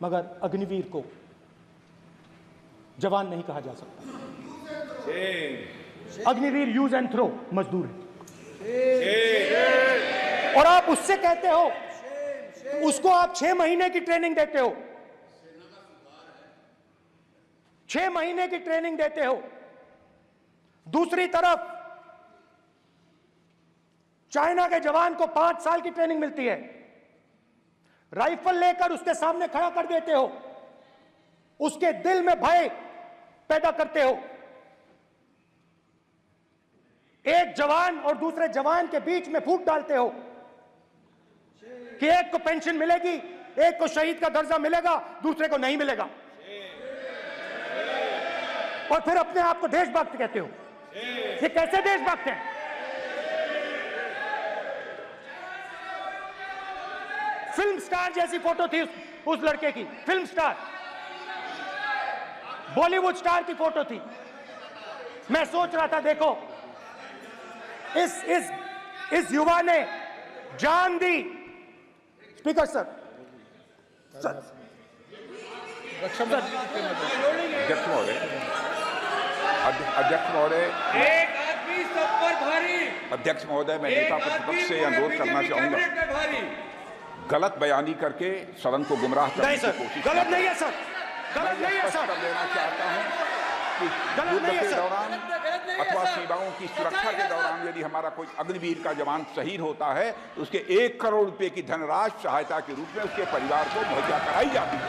मगर अग्निवीर को जवान नहीं कहा जा सकता। अग्निवीर यूज एंड थ्रो मजदूर है। और आप उससे कहते हो, उसको आप 6 महीने की ट्रेनिंग देते हो, 6 महीने की ट्रेनिंग देते हो। दूसरी तरफ चाइना के जवान को 5 साल की ट्रेनिंग मिलती है। राइफल लेकर उसके सामने खड़ा कर देते हो, उसके दिल में भय पैदा करते हो। एक जवान और दूसरे जवान के बीच में फूट डालते हो कि एक को पेंशन मिलेगी, एक को शहीद का दर्जा मिलेगा, दूसरे को नहीं मिलेगा। और फिर अपने आप को देशभक्त कहते हो। ये कैसे देशभक्त हैं? फिल्म स्टार जैसी फोटो थी उस लड़के की, फिल्म स्टार, बॉलीवुड स्टार की फोटो थी। मैं सोच रहा था, देखो इस युवा ने जान दी। स्पीकर सर, अध्यक्ष महोदय, एक आदमी सब पर भारी। अध्यक्ष महोदय, मैं नेता प्रतिपक्ष से अनुरोध करना चाहूंगा, गलत बयानी करके सदन को गुमराह करने की कोशिश गलत नहीं है सर, गलत नहीं है सर, कर देना चाहता हूं कि युद्ध के दौरान अथवा सीमाओं की सुरक्षा के दौरान यदि हमारा कोई अग्निवीर का जवान शहीद होता है तो उसके 1 करोड़ रुपए की धनराशि सहायता के रूप में उसके परिवार को मुहैया कराई जाती है।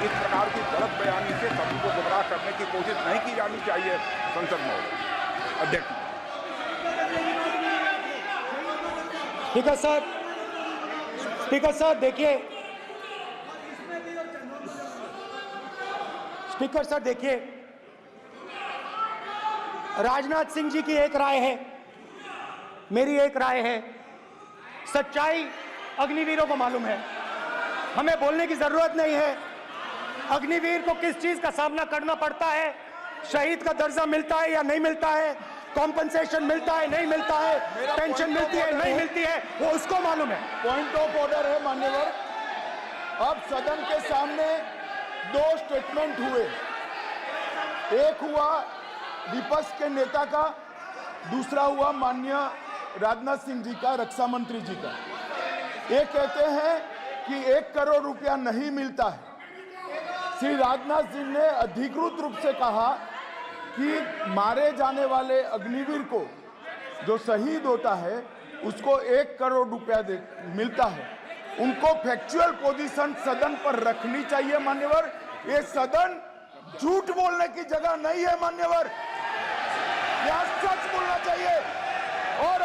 इस प्रकार की गलत बयानी से सभी को गुमराह करने की कोशिश नहीं की जानी चाहिए। संसद महोदय, अध्यक्ष। स्पीकर सर, स्पीकर सर देखिए, स्पीकर सर देखिए, राजनाथ सिंह जी की एक राय है, मेरी एक राय है। सच्चाई अग्निवीरों को मालूम है, हमें बोलने की जरूरत नहीं है। अग्निवीर को किस चीज का सामना करना पड़ता है, शहीद का दर्जा मिलता है या नहीं मिलता है, कॉम्पनसेशन मिलता है नहीं मिलता है, पेंशन मिलती है नहीं मिलती है, वो उसको मालूम है। पॉइंट ऑफ ऑर्डर है मान्यवर। अब सदन के सामने 2 स्टेटमेंट हुए, एक हुआ विपक्ष के नेता का, दूसरा हुआ माननीय राजनाथ सिंह जी का, रक्षा मंत्री जी का। ये कहते हैं कि 1 करोड़ रुपया नहीं मिलता है। श्री राजनाथ सिंह ने अधिकृत रूप से कहा कि मारे जाने वाले अग्निवीर को जो शहीद होता है उसको 1 करोड़ रुपया मिलता है। उनको फैक्चुअल पोजीशन सदन पर रखनी चाहिए मान्यवर। ये सदन झूठ बोलने की जगह नहीं है मान्यवर, यह सच बोलना चाहिए। और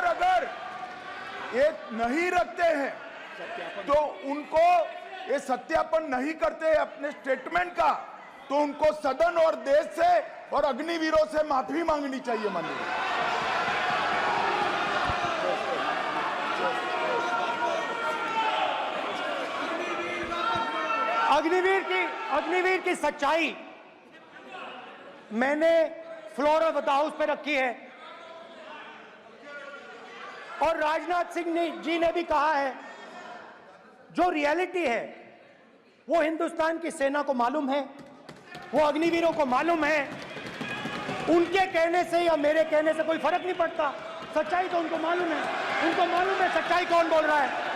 अगर ये नहीं रखते हैं तो उनको ये सत्यापन नहीं करते अपने स्टेटमेंट का, तो उनको सदन और देश से और अग्निवीरों से माफी मांगनी चाहिए माननीय। अग्निवीर की सच्चाई मैंने फ्लोर ऑफ द हाउस पे रखी है और राजनाथ सिंह जी ने भी कहा है। जो रियलिटी है वो हिंदुस्तान की सेना को मालूम है, वो अग्निवीरों को मालूम है। उनके कहने से या मेरे कहने से कोई फर्क नहीं पड़ता, सच्चाई तो उनको मालूम है। उनको मालूम है सच्चाई कौन बोल रहा है।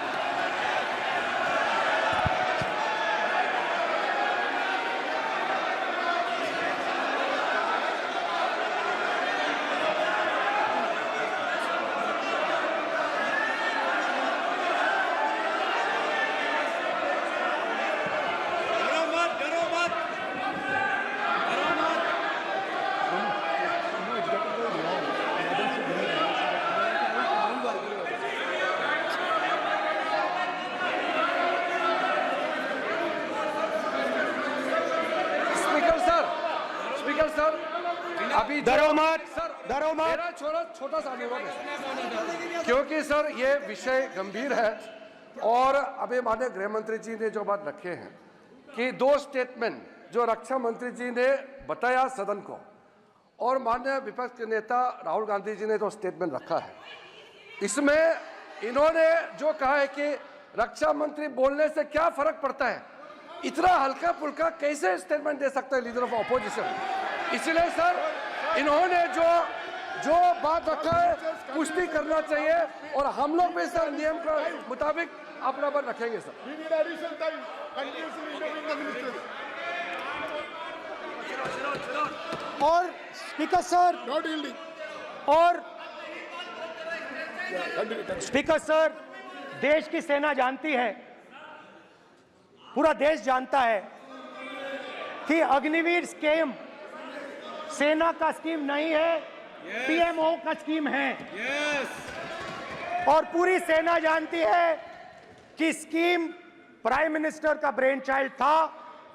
अभी मेरा छोटा सा अनुरोध है, क्योंकि सर ये विषय गंभीर है और अभी माननीय गृह मंत्री जी ने जो बात रखे हैं कि 2 स्टेटमेंट जो रक्षा मंत्री जी ने बताया सदन को और माननीय विपक्ष के नेता राहुल गांधी जी ने जो स्टेटमेंट रखा है, इसमें इन्होंने जो कहा है कि रक्षा मंत्री बोलने से क्या फर्क पड़ता है, इतना हल्का फुल्का कैसे स्टेटमेंट दे सकता है लीडर ऑफ ऑपोजिशन। इसलिए सर इन्होंने जो बात रखा है पुष्टि करना चाहिए और हम लोग भी सर नियम के मुताबिक अपना बात रखेंगे सर। और स्पीकर सर स्पीकर सर, देश की सेना जानती है, पूरा देश जानता है कि अग्निवीर स्कीम सेना का स्कीम नहीं है, पीएमओ का स्कीम है। और पूरी सेना जानती है कि स्कीम प्राइम मिनिस्टर का ब्रेन चाइल्ड था,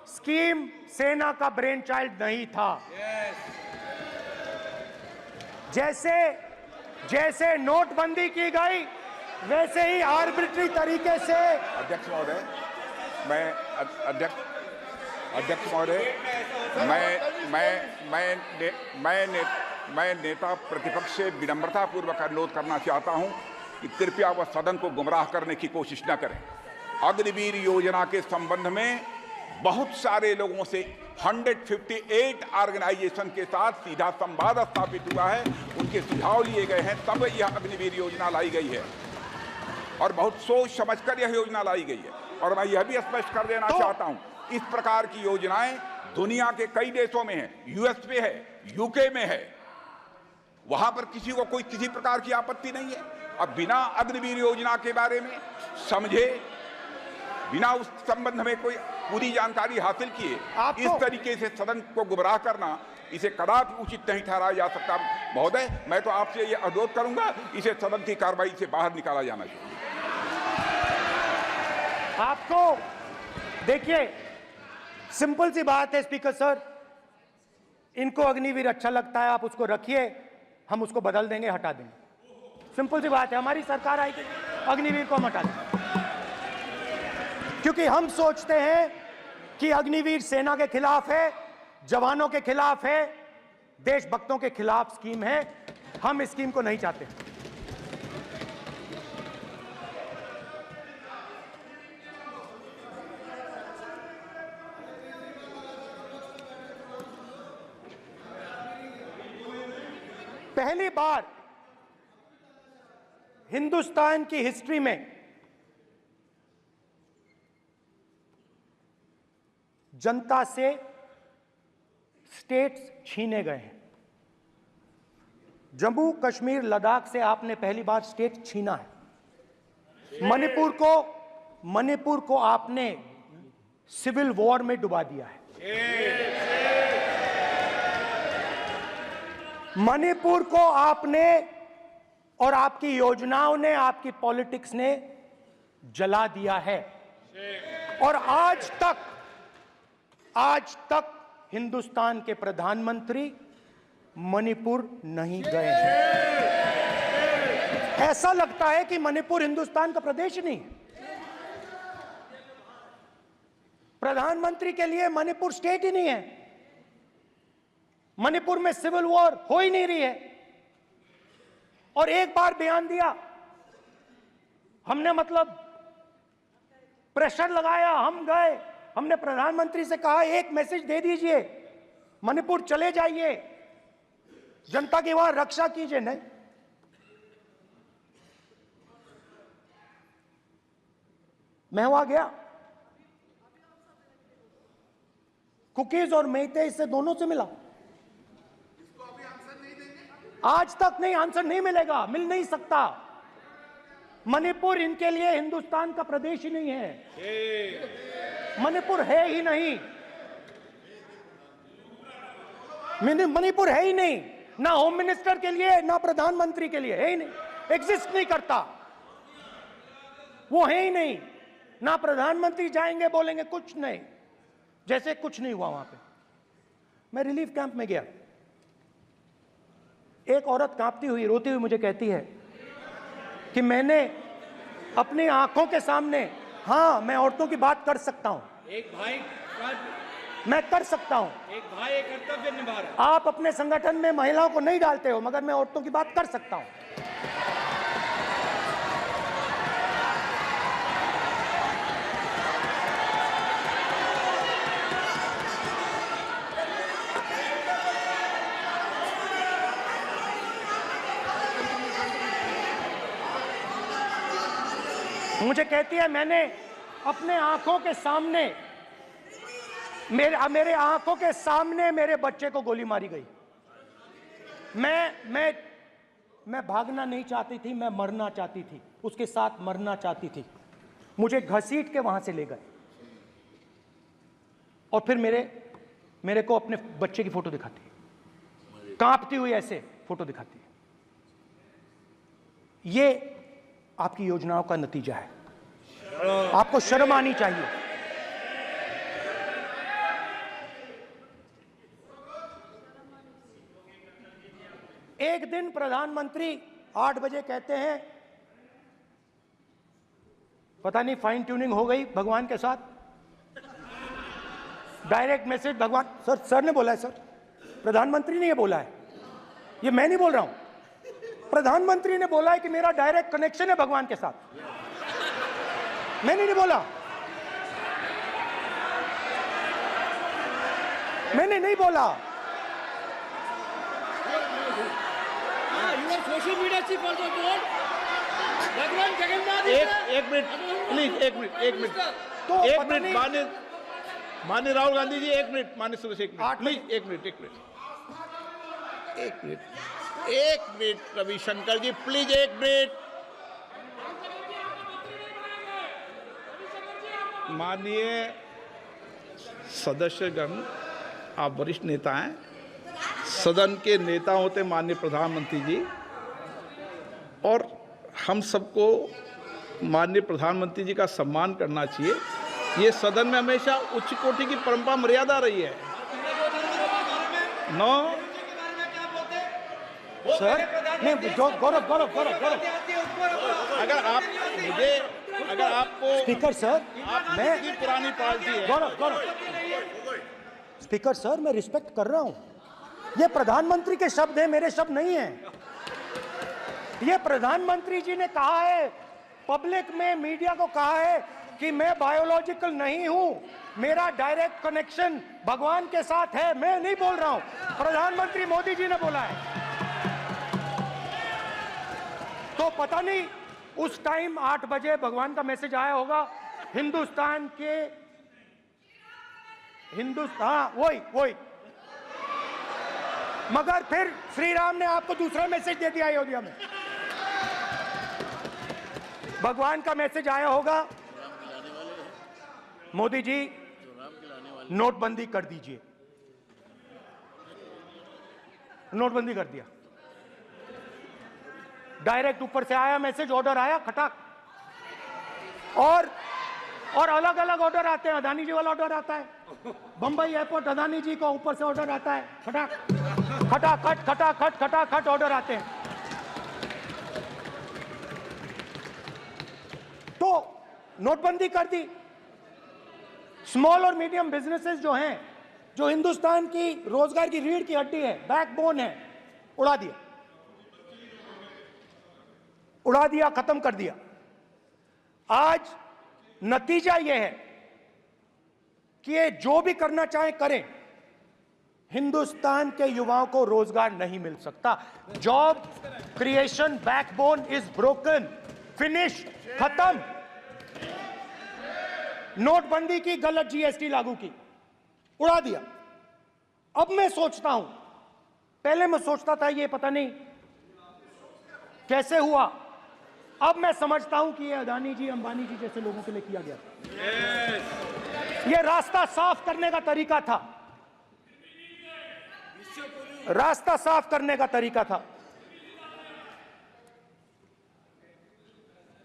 स्कीम सेना का ब्रेन चाइल्ड नहीं था। जैसे नोटबंदी की गई वैसे ही आर्बिट्री तरीके से। अध्यक्ष महोदय, अध्यक्ष महोदय, मैं नेता प्रतिपक्ष से विनम्रता पूर्वक अनुरोध करना चाहता हूं कि कृपया वह सदन को गुमराह करने की कोशिश न करें। अग्निवीर योजना के संबंध में बहुत सारे लोगों से 158 ऑर्गेनाइजेशन के साथ सीधा संवाद स्थापित हुआ है, उनके सुझाव लिए गए हैं, तब यह अग्निवीर योजना लाई गई है और बहुत सोच समझकर यह योजना लाई गई है। और मैं यह भी स्पष्ट कर देना चाहता हूं, इस प्रकार की योजनाएं दुनिया के कई देशों में है, यूएस में है, यूके में है, वहां पर किसी को कोई किसी प्रकार की आपत्ति नहीं है। अब बिना अग्निवीर योजना के बारे में समझे, बिना उस संबंध में कोई पूरी जानकारी हासिल किए इस तरीके से सदन को गुमराह करना, इसे कदापि उचित नहीं ठहराया जा सकता। महोदय, मैं तो आपसे ये अनुरोध करूंगा, इसे सदन की कार्रवाई से बाहर निकाला जाना चाहिए। आपको देखिए, सिंपल सी बात है स्पीकर सर, इनको अग्निवीर अच्छा लगता है, आप उसको रखिए, हम उसको बदल देंगे, हटा देंगे। सिंपल सी बात है, हमारी सरकार आएगी, अग्निवीर को हम हटा देंगे, क्योंकि हम सोचते हैं कि अग्निवीर सेना के खिलाफ है, जवानों के खिलाफ है, देशभक्तों के खिलाफ स्कीम है। हम इस स्कीम को नहीं चाहते। पहली बार हिंदुस्तान की हिस्ट्री में जनता से स्टेट्स छीने गए हैं। जम्मू कश्मीर लद्दाख से आपने पहली बार स्टेट छीना है। मणिपुर को आपने सिविल वॉर में डुबा दिया है। मणिपुर को आपने और आपकी योजनाओं ने, आपकी पॉलिटिक्स ने जला दिया है। और आज तक हिंदुस्तान के प्रधानमंत्री मणिपुर नहीं गए हैं। ऐसा लगता है कि मणिपुर हिंदुस्तान का प्रदेश नहीं है। प्रधानमंत्री के लिए मणिपुर स्टेट ही नहीं है। मणिपुर में सिविल वॉर हो ही नहीं रही है। और एक बार बयान दिया हमने, मतलब प्रेशर लगाया, हम गए, हमने प्रधानमंत्री से कहा एक मैसेज दे दीजिए, मणिपुर चले जाइए, जनता की वहां रक्षा कीजिए। नहीं, मैं वहां गया, कुकीज और मेहते से दोनों से मिला। आज तक नहीं, आंसर नहीं मिलेगा, मिल नहीं सकता। मणिपुर इनके लिए हिंदुस्तान का प्रदेश ही नहीं है। मणिपुर है ही नहीं। मणिपुर है ही नहीं, ना होम मिनिस्टर के लिए, ना प्रधानमंत्री के लिए, है ही नहीं, एग्जिस्ट नहीं करता। वो है ही नहीं। ना प्रधानमंत्री जाएंगे बोलेंगे कुछ नहीं, जैसे कुछ नहीं हुआ वहां पे। मैं रिलीफ कैंप में गया, एक औरत कांपती हुई, रोती हुई मुझे कहती है कि मैंने अपनी आंखों के सामने, हाँ मैं औरतों की बात कर सकता हूं, एक भाई मैं कर सकता हूं, एक भाई एक कर्तव्य निभा रहा है। आप अपने संगठन में महिलाओं को नहीं डालते हो, मगर मैं औरतों की बात कर सकता हूं। मुझे कहती है मैंने अपने आंखों के सामने, मेरे आंखों के सामने मेरे बच्चे को गोली मारी गई। मैं भागना नहीं चाहती थी, मैं मरना चाहती थी, उसके साथ मरना चाहती थी। मुझे घसीट के वहां से ले गए और फिर मेरे को अपने बच्चे की फोटो दिखाती है, कांपती हुई ऐसे फोटो दिखाती है। ये आपकी योजनाओं का नतीजा है। आपको शर्म आनी चाहिए। एक दिन प्रधानमंत्री 8 बजे कहते हैं, पता नहीं फाइन ट्यूनिंग हो गई भगवान के साथ, डायरेक्ट मैसेज भगवान, सर ने बोला है, सर प्रधानमंत्री ने ये बोला है, ये मैं नहीं बोल रहा हूं, प्रधानमंत्री ने बोला है कि मेरा डायरेक्ट कनेक्शन है भगवान के साथ। मैंने नहीं बोला, मैंने नहीं बोला। Social media chief also told भगवान जगन्नाथ। एक मिनट प्लीज, एक मिनट तो एक मिनट माननीय राहुल गांधी जी, एक मिनट, माननीय सुरेश, एक मिनट प्लीज, एक मिनट रविशंकर जी प्लीज, एक मिनट। माननीय सदस्यगण, आप वरिष्ठ नेता हैं, सदन के नेता होते माननीय प्रधानमंत्री जी, और हम सबको माननीय प्रधानमंत्री जी का सम्मान करना चाहिए। ये सदन में हमेशा उच्च कोटि की परंपरा मर्यादा रही है। नो सर नहीं, गौरव अगर आपको स्पीकर सर, मैं पुरानी पार्टी है। गौरव स्पीकर सर, मैं रिस्पेक्ट कर रहा हूं। ये प्रधानमंत्री के शब्द हैं, मेरे शब्द नहीं हैं। ये प्रधानमंत्री जी ने कहा है, पब्लिक में, मीडिया को कहा है कि मैं बायोलॉजिकल नहीं हूं, मेरा डायरेक्ट कनेक्शन भगवान के साथ है। मैं नहीं बोल रहा हूं, प्रधानमंत्री मोदी जी ने बोला है। तो पता नहीं उस टाइम 8 बजे भगवान का मैसेज आया होगा, हिंदुस्तान वही मगर फिर श्री राम ने आपको दूसरा मैसेज दे दिया अयोध्या में। भगवान का मैसेज आया होगा, मोदी जी नोटबंदी कर दीजिए। नोटबंदी कर दिया, डायरेक्ट ऊपर से आया मैसेज, ऑर्डर आया खटाक। और अलग अलग ऑर्डर आते हैं। अदानी जी वाला ऑर्डर आता है, बंबई एयरपोर्ट अदानी जी को ऊपर से ऑर्डर आता है, खटाक खटाखट खटाखट खटाखट ऑर्डर आते हैं। तो नोटबंदी कर दी। स्मॉल और मीडियम बिजनेसेस जो हैं, जो हिंदुस्तान की रोजगार की रीढ़ की हड्डी है, बैकबोन है, उड़ा दिया, उड़ा दिया, खत्म कर दिया। आज नतीजा यह है कि ये जो भी करना चाहे करें, हिंदुस्तान के युवाओं को रोजगार नहीं मिल सकता। Job creation backbone is broken, finish, खत्म। नोटबंदी की, गलत जीएसटी लागू की, उड़ा दिया। अब मैं सोचता हूं, पहले मैं सोचता था ये पता नहीं कैसे हुआ, अब मैं समझता हूं कि ये अदानी जी, अंबानी जी जैसे लोगों के लिए किया गया था। ये रास्ता साफ करने का तरीका था, रास्ता साफ करने का तरीका था।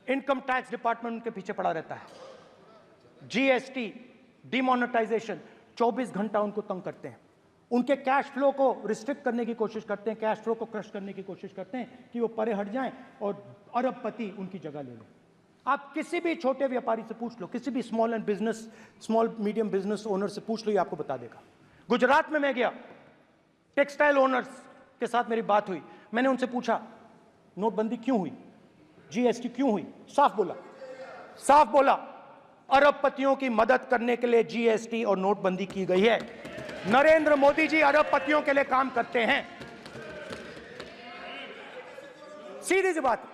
इनकम टैक्स डिपार्टमेंट उनके पीछे पड़ा रहता है। जीएसटी, डिमोनेटाइजेशन, 24 घंटा उनको तंग करते हैं। उनके कैश फ्लो को रिस्ट्रिक्ट करने की कोशिश करते हैं, कैश फ्लो को क्रश करने की कोशिश करते हैं कि वो परे हट जाएं और अरबपति उनकी जगह ले लें। आप किसी भी छोटे व्यापारी से पूछ लो, किसी भी स्मॉल मीडियम बिजनेस ओनर से पूछ लो, ये आपको बता देगा। गुजरात में मैं गया, टेक्सटाइल ओनर्स के साथ मेरी बात हुई। मैंने उनसे पूछा नोटबंदी क्यों हुई, जीएसटी क्यों हुई? साफ बोला अरबपतियों की मदद करने के लिए जीएसटी और नोटबंदी की गई है। नरेंद्र मोदी जी अरबपतियों के लिए काम करते हैं, सीधी सी बात।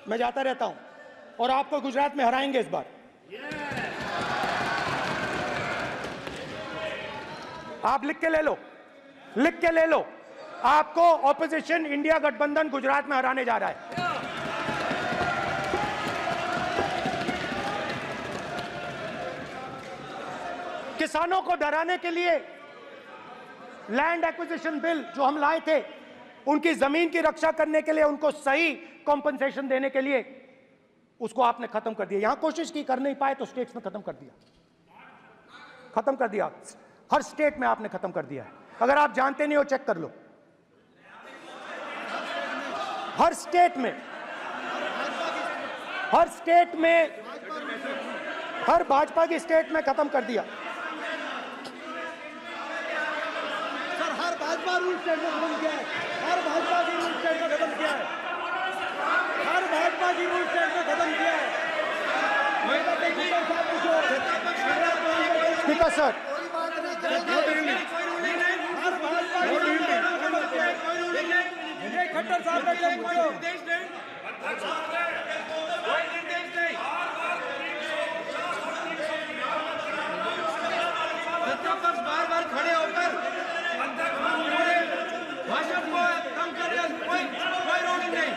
मैं जाता रहता हूं और आपको गुजरात में हराएंगे इस बार। आप लिख के ले लो, लिख के ले लो, आपको ऑपोजिशन इंडिया गठबंधन गुजरात में हराने जा रहा है। किसानों को डराने के लिए लैंड एक्विजिशन बिल जो हम लाए थे, उनकी जमीन की रक्षा करने के लिए, उनको सही कॉम्पनसेशन देने के लिए, उसको आपने खत्म कर दिया। यहां कोशिश की, कर नहीं पाए तो स्टेट्स में खत्म कर दिया, खत्म कर दिया। हर स्टेट में आपने खत्म कर दिया है। अगर आप जानते नहीं हो चेक कर लो, हर स्टेट में, हर भाजपा की स्टेट में खत्म कर दिया। सर हर भाजपा रूल स्टेट में खत्म किया है, हर भाजपा की रूल स्टेट में खत्म किया है, हर भाजपा की रूल स्टेट में खत्म किया है। स्पीकर सर, खट्टर साहब का कोई निर्देश नहीं, कोई निर्देश नहीं। सत्ता पक्ष बार बार खड़े होकर भाषण को कम कर रहे, कोई रूलिंग नहीं,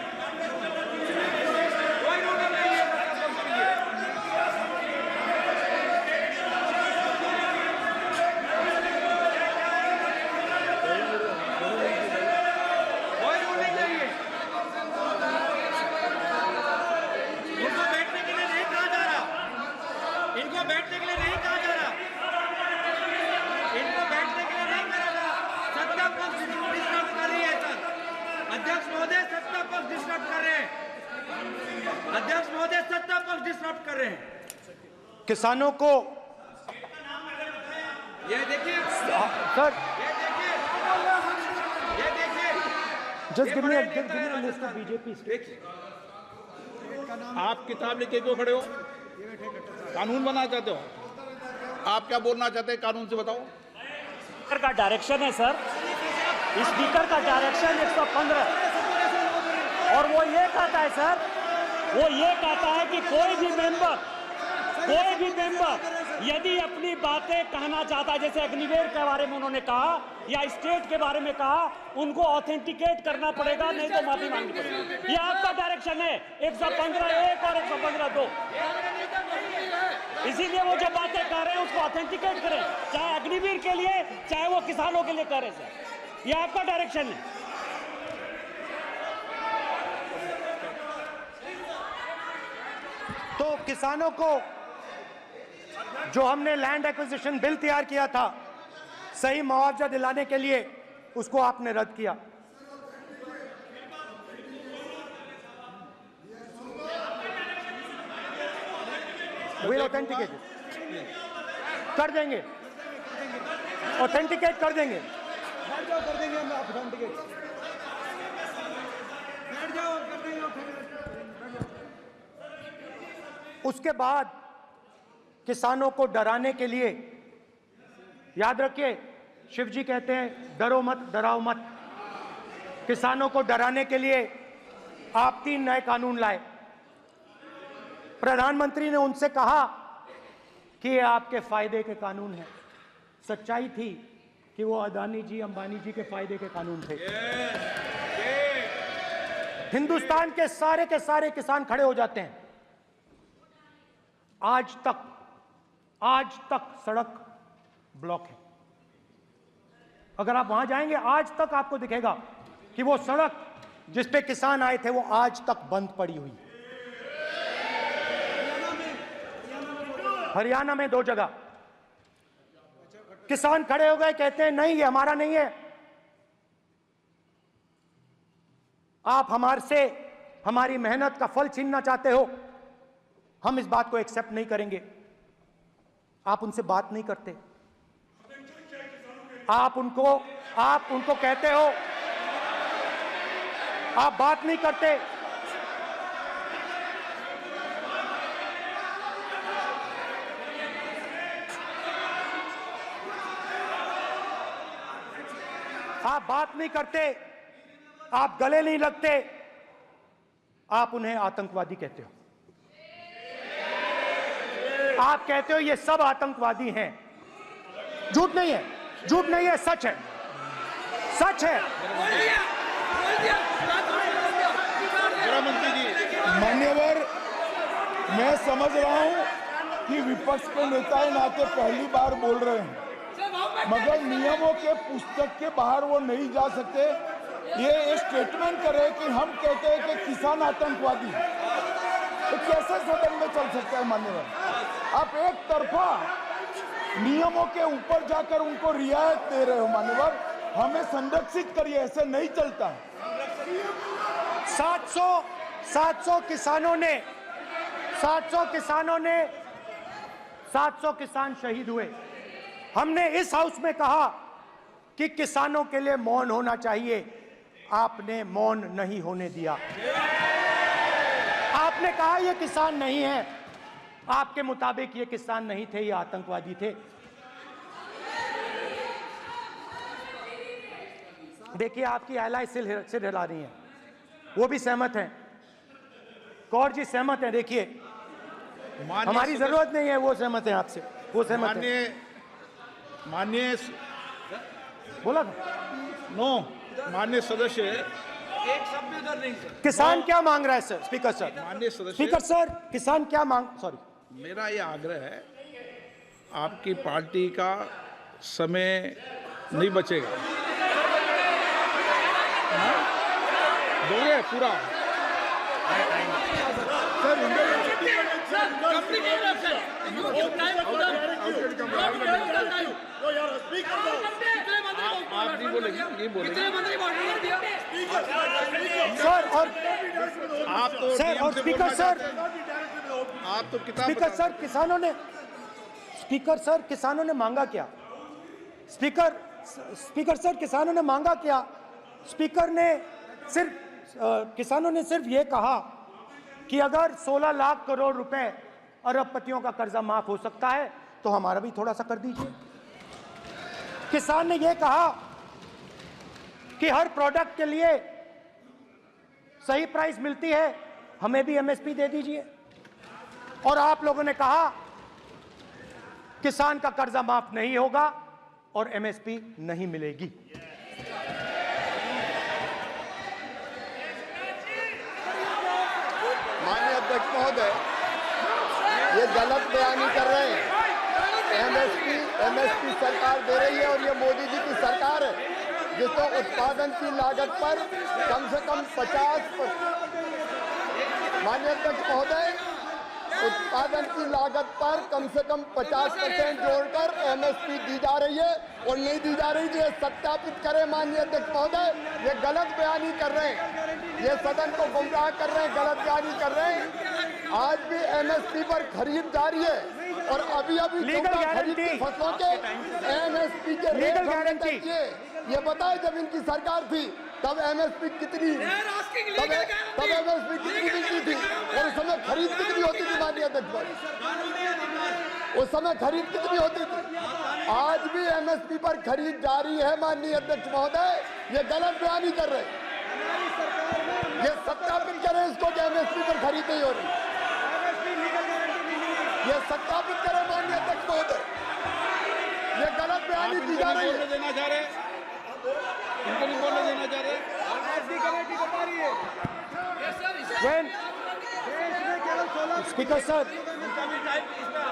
कोई रूलिंग नहीं है। बैठने के लिए नहीं कहा जा रहा, इनको बैठने के लिए नहीं कहा जा रहा। सत्ता पक्ष डिस्टर्ब कर रही है सर, अध्यक्ष महोदय सत्ता पक्ष डिस्टर्ब कर रहे हैं, अध्यक्ष महोदय सत्ता पक्ष डिस्टर्ब कर रहे हैं। किसानों को ये देखिए सर, ये देखिए just give me a list of BJP states. आप किताब लेके क्यों खड़े हो? कानून बनाना चाहते हो? आप क्या बोलना चाहते हैं, कानून से बताओ। स्पीकर का डायरेक्शन है सर, स्पीकर का डायरेक्शन 115, और वो ये कहता है सर, वो ये कहता है कि कोई भी मेंबर यदि अपनी बातें कहना चाहता है, जैसे अग्निवीर के बारे में उन्होंने कहा या स्टेट के बारे में कहा, उनको ऑथेंटिकेट करना पड़ेगा, नहीं तो माफी मांगनी पड़ेगी। ये आपका डायरेक्शन है 115(1) और 115(2). इसीलिए वो जो बातें कर रहे हैं उसको ऑथेंटिकेट करें, चाहे अग्निवीर के लिए चाहे वो किसानों के लिए कर रहे हैं। सर, ये आपका डायरेक्शन है। तो किसानों को जो हमने लैंड एक्विजिशन बिल तैयार किया था सही मुआवजा दिलाने के लिए, उसको आपने रद्द किया। विल ऑथेंटिकेट कर देंगे, ऑथेंटिकेट कर देंगे। बैठ जाओ, कर देंगे हम ऑथेंटिकेट। बैठ जाओ, कर देंगे ऑथेंटिकेट। उसके बाद किसानों को डराने के लिए, याद रखिए शिव जी कहते हैं डरो मत डराओ मत, किसानों को डराने के लिए आप 3 नए कानून लाए। प्रधानमंत्री ने उनसे कहा कि ये आपके फायदे के कानून हैं। सच्चाई थी कि वो अदानी जी अंबानी जी के फायदे के कानून थे। हिंदुस्तान के सारे किसान खड़े हो जाते हैं। आज तक सड़क ब्लॉक है। अगर आप वहां जाएंगे आज तक आपको दिखेगा कि वो सड़क जिस पे किसान आए थे वो आज तक बंद पड़ी हुई। हरियाणा में 2 जगह किसान खड़े हो गए, कहते हैं नहीं ये हमारा नहीं है, आप हमारे से हमारी मेहनत का फल छीनना चाहते हो, हम इस बात को एक्सेप्ट नहीं करेंगे। आप उनसे बात नहीं करते, आप उनको कहते हो, आप बात नहीं करते। आप बात नहीं करते, आप गले नहीं लगते, आप उन्हें आतंकवादी कहते हो। आप कहते हो ये सब आतंकवादी हैं। झूठ नहीं है, झूठ नहीं है, सच है, सच है। गृहमंत्री जी, मान्यवर, मैं समझ रहा हूं कि विपक्ष के नेता नाते पहली बार बोल रहे हैं, मगर नियमों के पुस्तक के बाहर वो नहीं जा सकते। ये स्टेटमेंट करे कि हम कहते हैं कि किसान आतंकवादी, तो कैसे सदन में चल सकता है मान्यवर? आप एक तरफा नियमों के ऊपर जाकर उनको रियायत दे रहे हो मान्यवर, हमें संरक्षित करिए, ऐसे नहीं चलता। 700 किसान शहीद हुए। हमने इस हाउस में कहा कि किसानों के लिए मौन होना चाहिए, आपने मौन नहीं होने दिया। आपने कहा ये किसान नहीं है, आपके मुताबिक ये किसान नहीं थे, ये आतंकवादी थे। देखिए आपकी एलाय सिर हिला रही हैं, वो भी सहमत हैं, कौर जी सहमत हैं। देखिए हमारी जरूरत नहीं है, वो सहमत हैं आपसे, वो सहमत हैं। माननीय बोला था माननीय सदस्य, एक शब्द उधर नहीं सर। किसान क्या मांग रहा है सर? स्पीकर सर, माननीय सदस्य, स्पीकर सर, किसान क्या मांग, सॉरी, मेरा ये आग्रह है, आपकी पार्टी का समय नहीं बचेगा, दोगे पूरा? आप नहीं बोलेंगे, ये बोलेंगे सर। और आप तो सर, और स्पीकर सर, आप तो किताब स्पीकर सर, किसानों ने मांगा क्या? स्पीकर सर, किसानों ने मांगा क्या? किसानों ने सिर्फ ये कहा कि अगर 16 लाख करोड़ रुपए अरबपतियों का कर्जा माफ हो सकता है तो हमारा भी थोड़ा सा कर दीजिए। किसान ने यह कहा कि हर प्रोडक्ट के लिए सही प्राइस मिलती है, हमें भी एमएसपी दे दीजिए। और आप लोगों ने कहा किसान का कर्जा माफ नहीं होगा और एमएसपी नहीं मिलेगी। माननीय अध्यक्ष महोदय, ये गलत बयानी कर रहे हैं। एमएसपी सरकार दे रही है और ये मोदी जी की सरकार है जिसको उत्पादन की लागत पर कम से कम 50%। माननीय अध्यक्ष महोदय, उत्पादन की लागत पर कम से कम 50% जोड़कर एमएसपी दी जा रही है और नहीं दी जा रही। ये सत्यापित करें माननीय अध्यक्ष महोदय, ये गलत बयानी कर रहे हैं, ये सदन को गुमराह कर रहे हैं, गलत बयानी कर रहे हैं। आज भी एमएसपी पर खरीद जारी है और अभी खरीद की फसलों के एमएसपी के रेट हमने तय किए। ये बताए जब इनकी सरकार थी तब एमएसपी कितनी मिलती थी और उस समय खरीद कितनी होती थी माननीय अध्यक्ष, उस समय खरीद कितनी होती थी। आज भी एमएसपी पर खरीद जारी है माननीय अध्यक्ष महोदय, ये गलत बयानी कर रहे हैं। ये सत्यापित करें इसको कि एमएसपी पर खरीद नहीं हो रही, ये सत्यापित करें माननीय अध्यक्ष महोदय, ये गलत बयानी की जा रही है। देना चाह रहे, इनको नहीं बोलने देना चाह रहे। स्पीकर सर,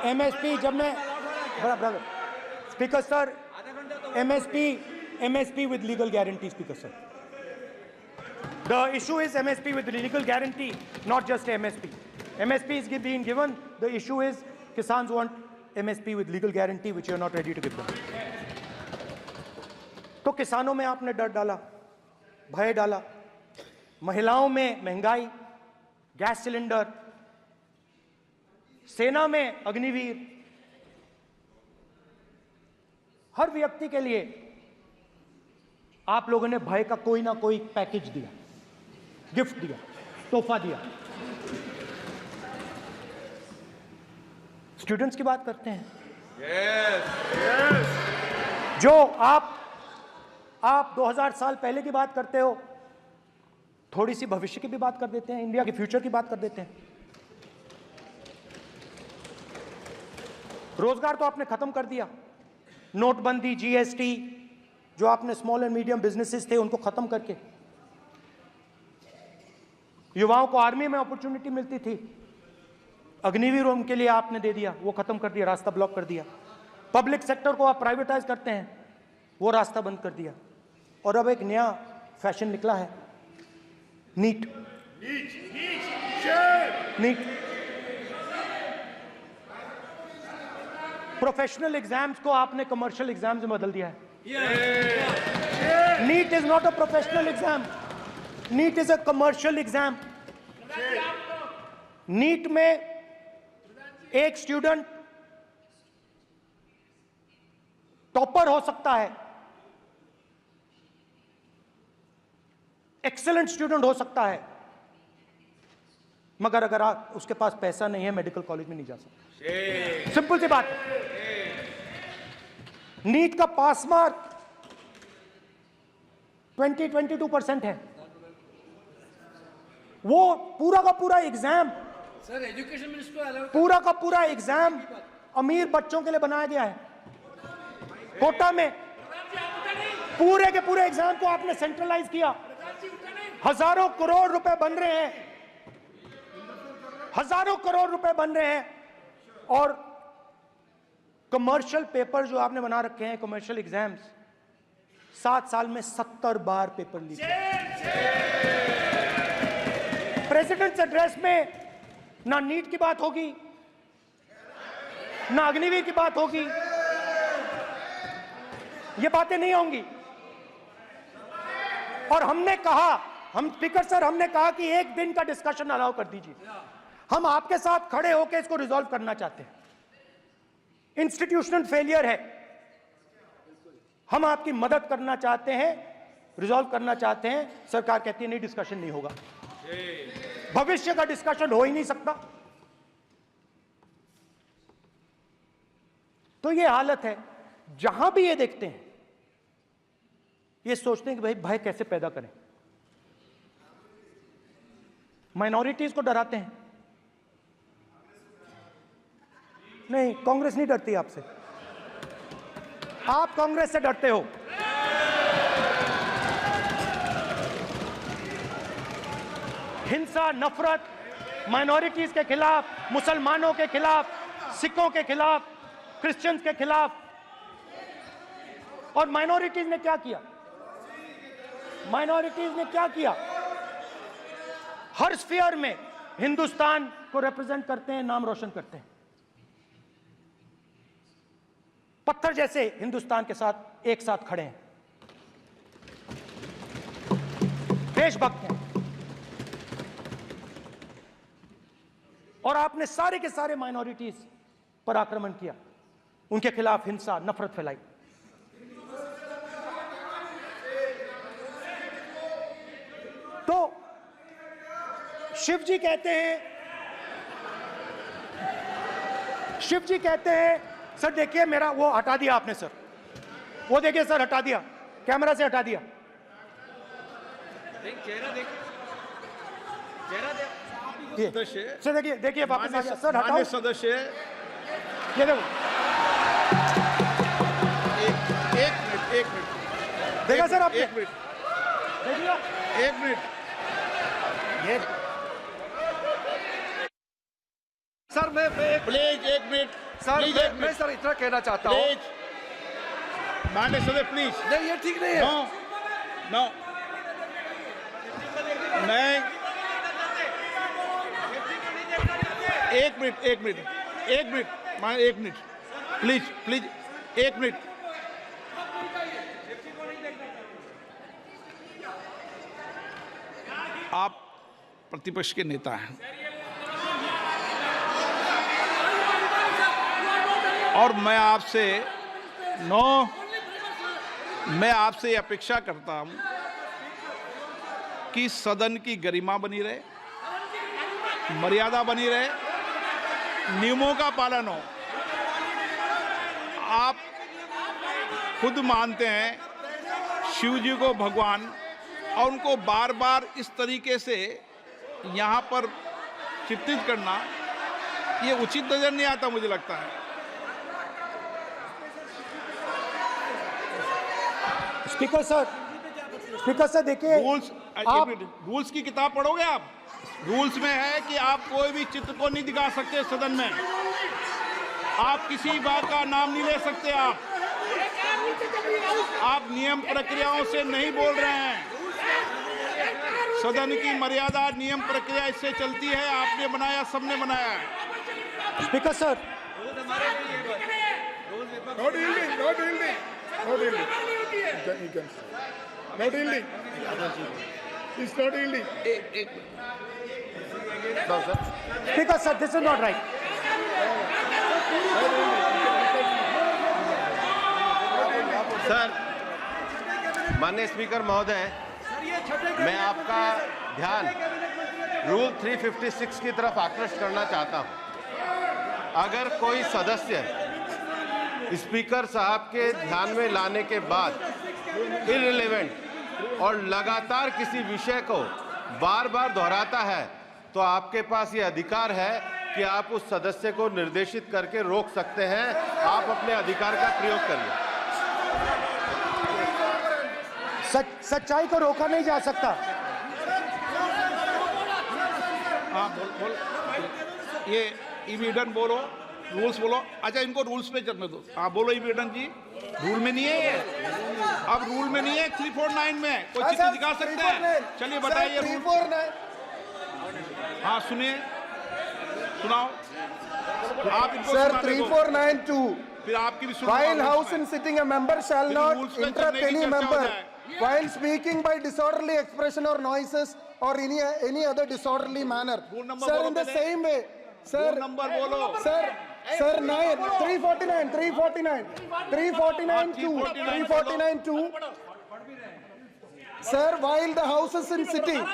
एमएसपी जब मैं speaker sir, MSP with legal guarantee, speaker sir, the issue is MSP with legal guarantee, not just MSP. MSP is being given, the issue is Kisans want MSP with legal guarantee which you are not ready to give them. तो किसानों में आपने डर डाला, भय डाला, महिलाओं में महंगाई, गैस सिलेंडर, सेना में अग्निवीर, हर व्यक्ति के लिए आप लोगों ने भय का कोई ना कोई पैकेज दिया, गिफ्ट दिया, तोहफा दिया। स्टूडेंट्स की बात करते हैं। जो आप 2000 साल पहले की बात करते हो, थोड़ी सी भविष्य की भी बात कर देते हैं, इंडिया के फ्यूचर की बात कर देते हैं। रोजगार तो आपने खत्म कर दिया, नोटबंदी, जीएसटी, जो आपने स्मॉल एंड मीडियम बिजनेसेस थे उनको खत्म करके, युवाओं को आर्मी में अपॉर्चुनिटी मिलती थी, अग्निवीर उनके लिए आपने दे दिया, वो खत्म कर दिया, रास्ता ब्लॉक कर दिया। पब्लिक सेक्टर को आप प्राइवेटाइज करते हैं, वो रास्ता बंद कर दिया। और अब एक नया फैशन निकला है, नीट। प्रोफेशनल एग्जाम्स को आपने कमर्शियल एग्जाम्स में बदल दिया है। NEET is not a professional exam, NEET is a commercial exam. NEET में एक स्टूडेंट टॉपर हो सकता है, एक्सीलेंट स्टूडेंट हो सकता है, मगर अगर आप उसके पास पैसा नहीं है मेडिकल कॉलेज में नहीं जा सकता। सिंपल सी बात है। नीट का पास मार्क 22% है। वो पूरा का पूरा एग्जाम, सर एजुकेशन मिनिस्टर पूरा का पूरा एग्जाम अमीर बच्चों के लिए बनाया गया है। कोटा में पूरे के पूरे एग्जाम को आपने सेंट्रलाइज किया। हजारों करोड़ रुपए बन रहे हैं, हजारों करोड़ रुपए बन रहे हैं। और कमर्शियल पेपर जो आपने बना रखे हैं, कमर्शियल एग्जाम्स, 7 साल में 70 बार पेपर लीक। प्रेसिडेंट्स एड्रेस में ना नीट की बात होगी, ना अग्निवीर की बात होगी, ये बातें नहीं होंगी। और हमने कहा, हम स्पीकर सर, हमने कहा कि एक दिन का डिस्कशन अलाउ कर दीजिए। हम आपके साथ खड़े होकर इसको रिजॉल्व करना चाहते हैं। इंस्टीट्यूशनल फेलियर है, हम आपकी मदद करना चाहते हैं, रिजॉल्व करना चाहते हैं। सरकार कहती है नहीं, डिस्कशन नहीं होगा, भविष्य का डिस्कशन हो ही नहीं सकता। तो ये हालत है। जहां भी ये देखते हैं, ये सोचते हैं कि भाई भय कैसे पैदा करें, माइनॉरिटीज को डराते हैं। नहीं, कांग्रेस नहीं डरती आपसे। आप कांग्रेस से डरते हो। हिंसा, नफरत, माइनॉरिटीज के खिलाफ, मुसलमानों के खिलाफ, सिखों के खिलाफ, क्रिश्चियंस के खिलाफ। और माइनॉरिटीज ने क्या किया? माइनॉरिटीज ने क्या किया? हर स्फीयर में हिंदुस्तान को रिप्रेजेंट करते हैं, नाम रोशन करते हैं। पत्थर जैसे हिंदुस्तान के साथ एक साथ खड़े हैं, देशभक्त हैं। और आपने सारे के सारे माइनॉरिटीज पर आक्रमण किया, उनके खिलाफ हिंसा, नफरत फैलाई। तो शिव जी कहते हैं, सर देखिए मेरा वो हटा दिया आपने सर, वो देखिए सर हटा दिया, कैमरा से हटा दिया। चेहरा देखिए, सर देखिए वापस आ गया सर, हटाओ। माननीय सदस्य, ये देखो, एक मिनट देखा सर आपने? एक मिनट, देखिए, एक मिनट। ये सर मैं प्लीज एक मिनट सर प्लीज, एक मैं मिनट सर इतना कहना चाहता हूँ। प्लीज, माननीय सदस्य प्लीज। नहीं ये ठीक नहीं है। नो नो, नहीं, एक मिनट मान, एक मिनट प्लीज, एक मिनट। आप प्रतिपक्ष के नेता हैं और मैं आपसे अपेक्षा करता हूं कि सदन की गरिमा बनी रहे, मर्यादा बनी रहे, नियमों का पालन हो। आप खुद मानते हैं शिव जी को भगवान, और उनको बार बार इस तरीके से यहाँ पर चित्रित करना ये उचित नजर नहीं आता, मुझे लगता है। स्पीकर सर देखिए, रूल्स की किताब पढ़ोगे आप? रूल्स में है कि आप कोई भी चित्र को नहीं दिखा सकते सदन में, आप किसी बात का नाम नहीं ले सकते, आप नियम प्रक्रियाओं से नहीं बोल रहे हैं। सदन की मर्यादा, नियम प्रक्रिया इससे चलती है, आपने बनाया, सबने बनाया है। Speaker sir, No dealing. It's not dealing. Speaker sir, this is not right. Sir, माननीय स्पीकर महोदय, मैं आपका ध्यान रूल 356 की तरफ आकृष्ट करना चाहता हूं। अगर कोई सदस्य स्पीकर साहब के ध्यान में लाने के बाद इररिलेवेंट और लगातार किसी विषय को बार बार दोहराता है, तो आपके पास ये अधिकार है कि आप उस सदस्य को निर्देशित करके रोक सकते हैं। आप अपने अधिकार का प्रयोग करिए। सच्चाई को रोका नहीं जा सकता। हाँ बोल, ये इविडेंट बोलो, रूल्स बोलो। अच्छा, इनको रूल्स पे चलने दो। हाँ बोलो इविडेंट जी, रूल में नहीं है ये, अब रूल में नहीं है। 349 में कोई चित्र दिखा सकते हैं? चलिए बताइए। 349 हाँ सुनिए, सुनाओ आप इनको। सर 3492 फिर आपकी भी सुनो। While house in sitting, a member shall not interrupt any member while speaking by disorderly expression or noises or any other disorderly manner. Sir, in the same way, sir. Number बोलो। Sir, 349 Sir, while the house is in sitting,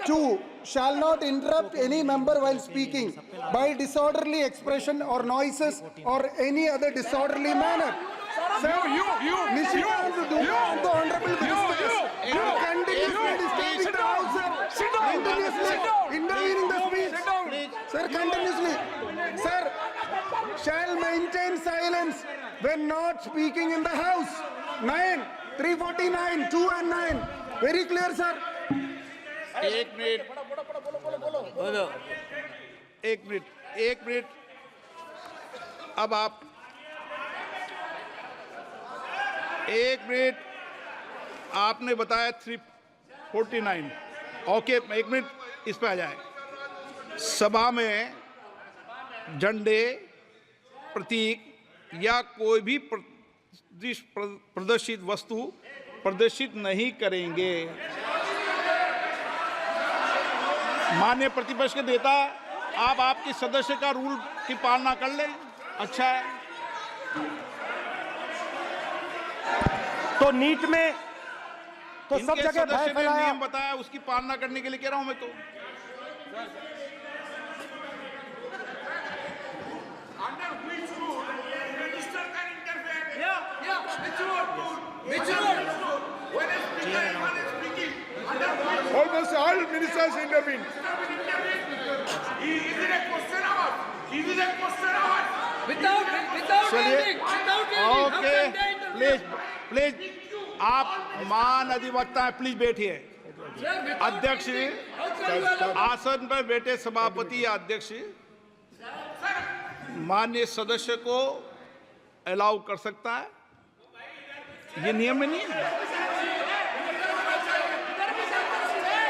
2 shall not interrupt any member while speaking by disorderly expression or noises or any other disorderly manner. Sir, Nishikant Dubey, the Honorable Minister, you continuously disturbing the house, sir. Continuously intervening the speech. Sir, continuously. Sir, shall maintain silence when not speaking in the house. 9, 349, 2 and 9. Very clear, sir. एक मिनट। अब आप एक मिनट, आपने बताया 349। ओके, एक मिनट इस पे आ जाए। सभा में झंडे, प्रतीक या कोई भी प्रदर्शित वस्तु प्रदर्शित नहीं करेंगे। माननीय प्रतिपक्ष के नेता, आप आपकी सदस्य का रूल की पालना कर लें, अच्छा है। तो नीट में तो सब इनके जगह भय सदस्य ने फैलाया। नियम बताया, उसकी पालना करने के लिए कह रहा हूं मैं तो। Almost all ministers intervened. Is it a question hour? Is it a question hour? Without ending, okay, please आप मान अधिवक्ता हैं, प्लीज बैठिए। अध्यक्ष, आसन पर बैठे सभापति या अध्यक्ष माननीय सदस्य को अलाउ कर सकता है, ये नियम में नहीं है।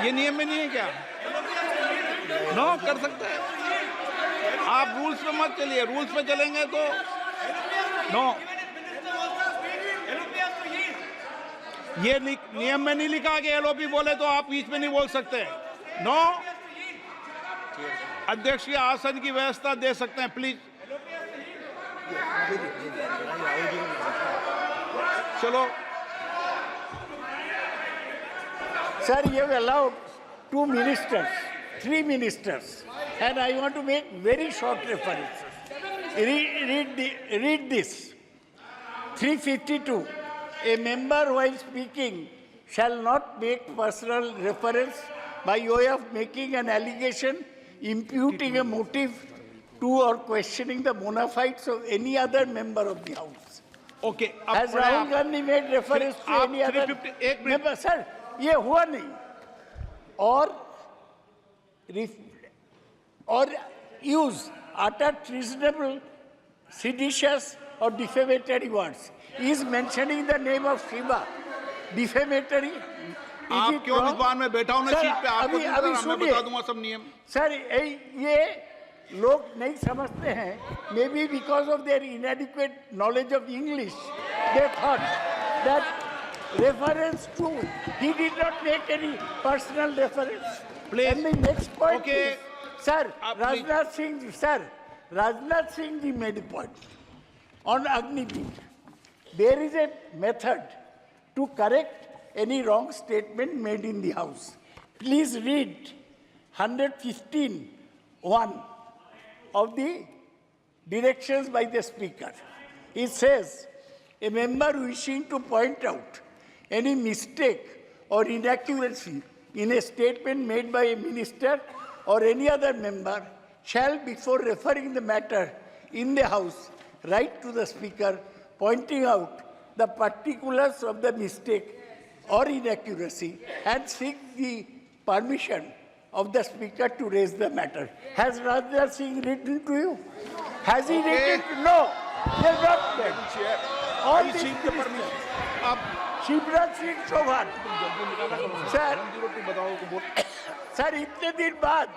ये नियम में नहीं है क्या? नो, कर सकते हैं। आप रूल्स पे मत चलिए, रूल्स पे चलेंगे तो नो। ये नियम में नहीं लिखा कि एलओपी बोले तो आप बीच में नहीं बोल सकते। नो, अध्यक्ष के आसन की व्यवस्था दे सकते हैं, प्लीज। चलो। Sir, you have allowed 2 ministers, 3 ministers, and I want to make very short references. Read this. 352. A member while speaking shall not make personal reference by way of making an allegation, imputing a motive to or questioning the bona fides of any other member of the House. Okay. Has Rahul Gandhi made reference to any other member? Sir, ये हुआ नहीं। or use utter treasonable, seditious or defamatory words. He is mentioning the name of Shiva. Defamatory. आप क्यों इस बार में बैठा हूं ना सीट पे, आपको मैं बता दूंगा सब नियम। सर, ये लोग नहीं समझते हैं, may be because of their inadequate knowledge of English, they thought that reference to, he did not make any personal reference. Please. And the next point Okay. is, sir, Rajnath Singh ji made a point on Agniveer. There is a method to correct any wrong statement made in the House. Please read 115(1) of the directions by the Speaker. It says, a member wishing to point out any mistake or inaccuracy in a statement made by a minister or any other member shall, before referring the matter in the House, write to the Speaker pointing out the particulars of the mistake or inaccuracy and seek the permission of the Speaker to raise the matter. Has Rajnath Singh written to you? Has he written? No, he has not done. All these ministers. Shivraj Singh Chouhan sir इतने दिन बाद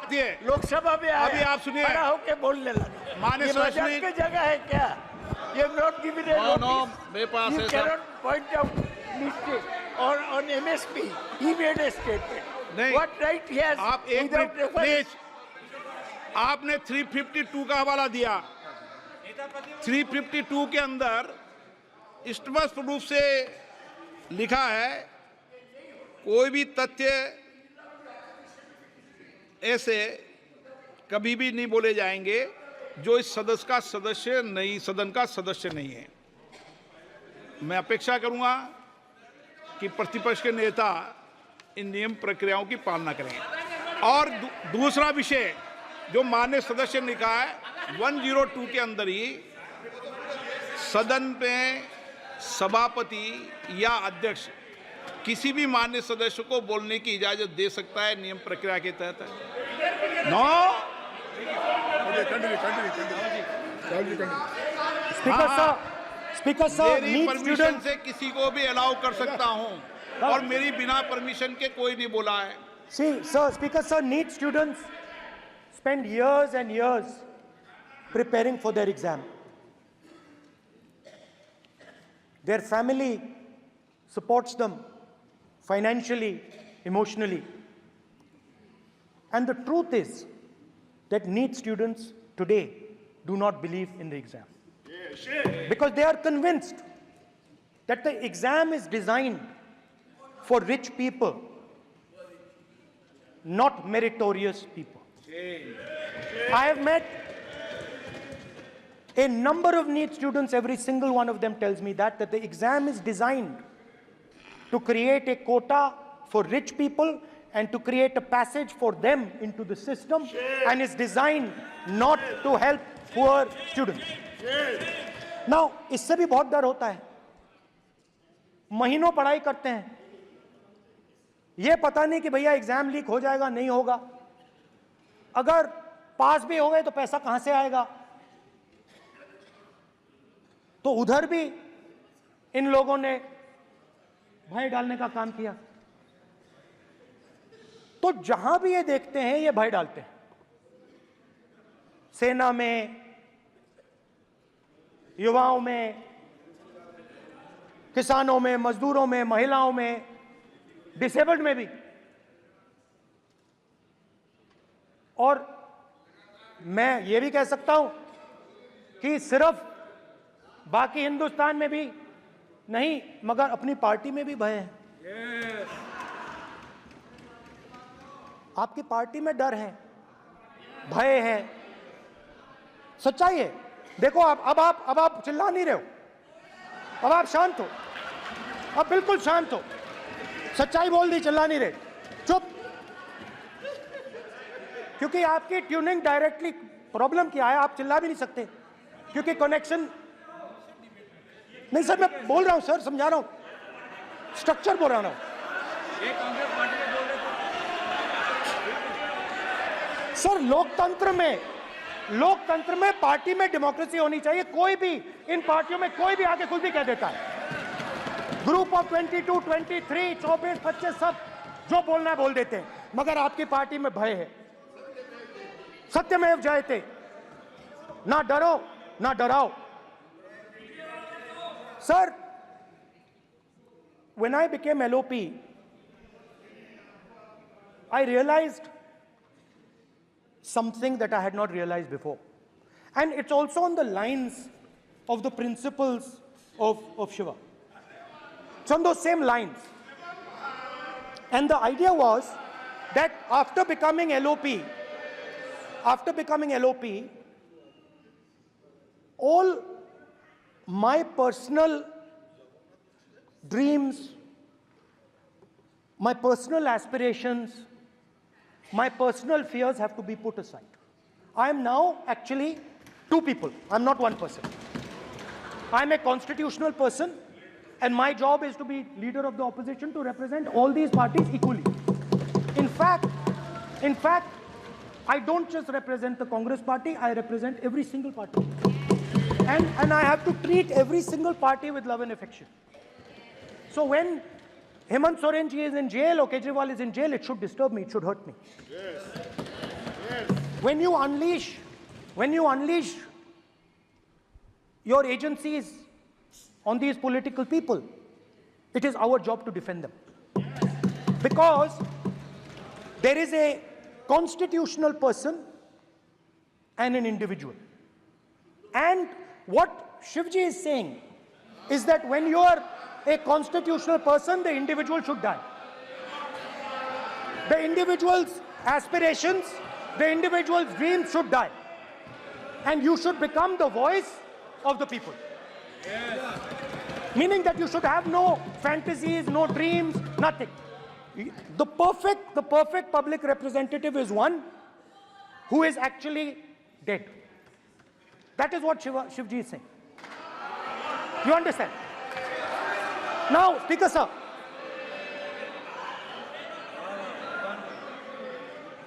लोकसभा में अभी आप सुनिए, खड़ा होकर बोलने लगे। माननीय मजाक की जगह है क्या? You have not given a notice. मेरे पास You है cannot point out mistake. Or on MSP, he made a statement. नहीं, What right he has? आप एक without मिनट reference? प्लीज। आपने 352 का हवाला दिया। 352 के अंदर स्पष्ट रूप से लिखा है, कोई भी तथ्य ऐसे कभी भी नहीं बोले जाएंगे जो इस सदस्य का सदस्य नहीं, सदन का सदस्य नहीं है। मैं अपेक्षा करूंगा कि प्रतिपक्ष के नेता इन नियम प्रक्रियाओं की पालना करें। और दूसरा विषय जो माननीय सदस्य ने कहा है, 102 के अंदर ही सदन में सभापति या अध्यक्ष किसी भी मान्य सदस्य को बोलने की इजाजत दे सकता है, नियम प्रक्रिया के तहत है। नो स्पीकर सर, मेरी परमिशन से किसी को भी अलाउ कर सकता हूं और मेरी बिना परमिशन के कोई नहीं बोला है। See, sir, Speaker sir, NEET students spend years and years preparing for their exam. Their family supports them financially, emotionally. And the truth is that NEET students today do not believe in the exam. Because they are convinced that the exam is designed for rich people, not meritorious people. I have met a number of NEET students, every single one of them tells me that the exam is designed to create a quota for rich people and to create a passage for them into the system, and is designed not to help poor students. Now, इससे भी बहुत डर होता है। महीनों पढ़ाई करते हैं, ये पता नहीं कि भैया एग्जाम लीक हो जाएगा, नहीं होगा। अगर पास भी हो गए तो पैसा कहां से आएगा? तो उधर भी इन लोगों ने भय डालने का काम किया। तो जहां भी ये देखते हैं ये भय डालते हैं। सेना में, युवाओं में, किसानों में, मजदूरों में, महिलाओं में, डिसेबल्ड में भी। और मैं ये भी कह सकता हूं कि सिर्फ बाकी हिंदुस्तान में भी नहीं, मगर अपनी पार्टी में भी भय है। आपकी पार्टी में डर है, भय है, सच्चाई है। देखो अब आप चिल्ला नहीं रहे हो, अब आप शांत हो, अब बिल्कुल शांत हो। सच्चाई बोल दी, चिल्ला नहीं रहे, चुप। क्योंकि आपकी ट्यूनिंग डायरेक्टली, प्रॉब्लम क्या है, आप चिल्ला भी नहीं सकते क्योंकि कनेक्शन नहीं। सर मैं बोल रहा हूं, सर समझा रहा हूं, स्ट्रक्चर बोल रहा हूं। सर लोकतंत्र में पार्टी में डेमोक्रेसी होनी चाहिए। कोई भी इन पार्टियों में कोई भी आके कुछ भी कह देता है। ग्रुप ऑफ 22, 23, 24, 25 सब जो बोलना है बोल देते हैं, मगर आपकी पार्टी में भय है। सत्यमेव जयते, ना डरो ना डराओ। Sir, when I became LOP, I realized something that I had not realized before. And it's also on the lines of the principles of Shiva. It's on those same lines. And the idea was that after becoming LOP, all my personal dreams, my personal aspirations, my personal fears have to be put aside. I am now actually two people. I'm not one person. I'm a constitutional person, and my job is to be leader of the opposition, to represent all these parties equally. In fact, I don't just represent the Congress party, I represent every single party. And I have to treat every single party with love and affection. So when Hemant Soren ji is in jail or Kejriwal is in jail, it should disturb me, it should hurt me. Yes. When you unleash your agencies on these political people, it is our job to defend them. Because there is a constitutional person and an individual. And what Shivji is saying is that when you are a constitutional person, the individual should die. The individual's aspirations, the individual's dreams should die. And you should become the voice of the people. Yes. Meaning that you should have no fantasies, no dreams, nothing. The perfect public representative is one who is actually dead. That is what Shivji is saying. You understand? Now, Speaker sir.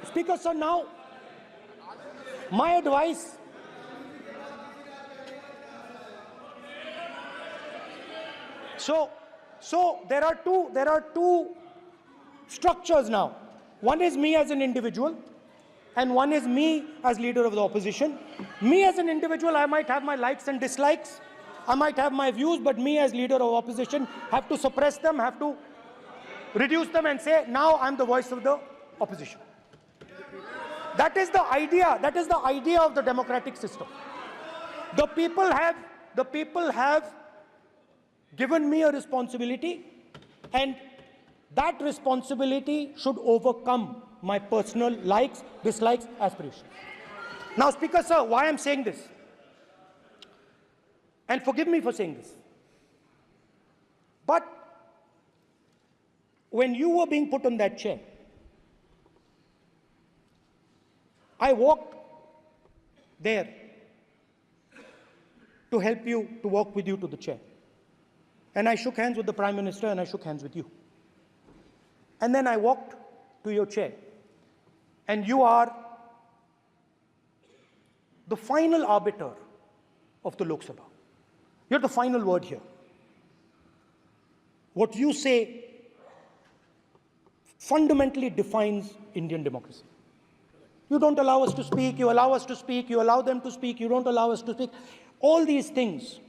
Speaker sir, now, my advice. So there are two structures now. One is me as an individual, and one is me as leader of the opposition. Me as an individual, I might have my likes and dislikes, I might have my views, but me as leader of opposition have to suppress them, have to reduce them and say, now I'm the voice of the opposition. That is the idea of the democratic system. The people have given me a responsibility, and that responsibility should overcome my personal likes, dislikes, aspirations. Now, Speaker sir, why I'm saying this, and forgive me for saying this, but when you were being put on that chair, I walked there to help you, to walk with you to the chair. And I shook hands with the Prime Minister, and I shook hands with you. And then I walked to your chair. And you are the final arbiter of the Lok Sabha. You're the final word here. What you say fundamentally defines Indian democracy. You don't allow us to speak, you allow us to speak, you allow them to speak, you don't allow us to speak. All these things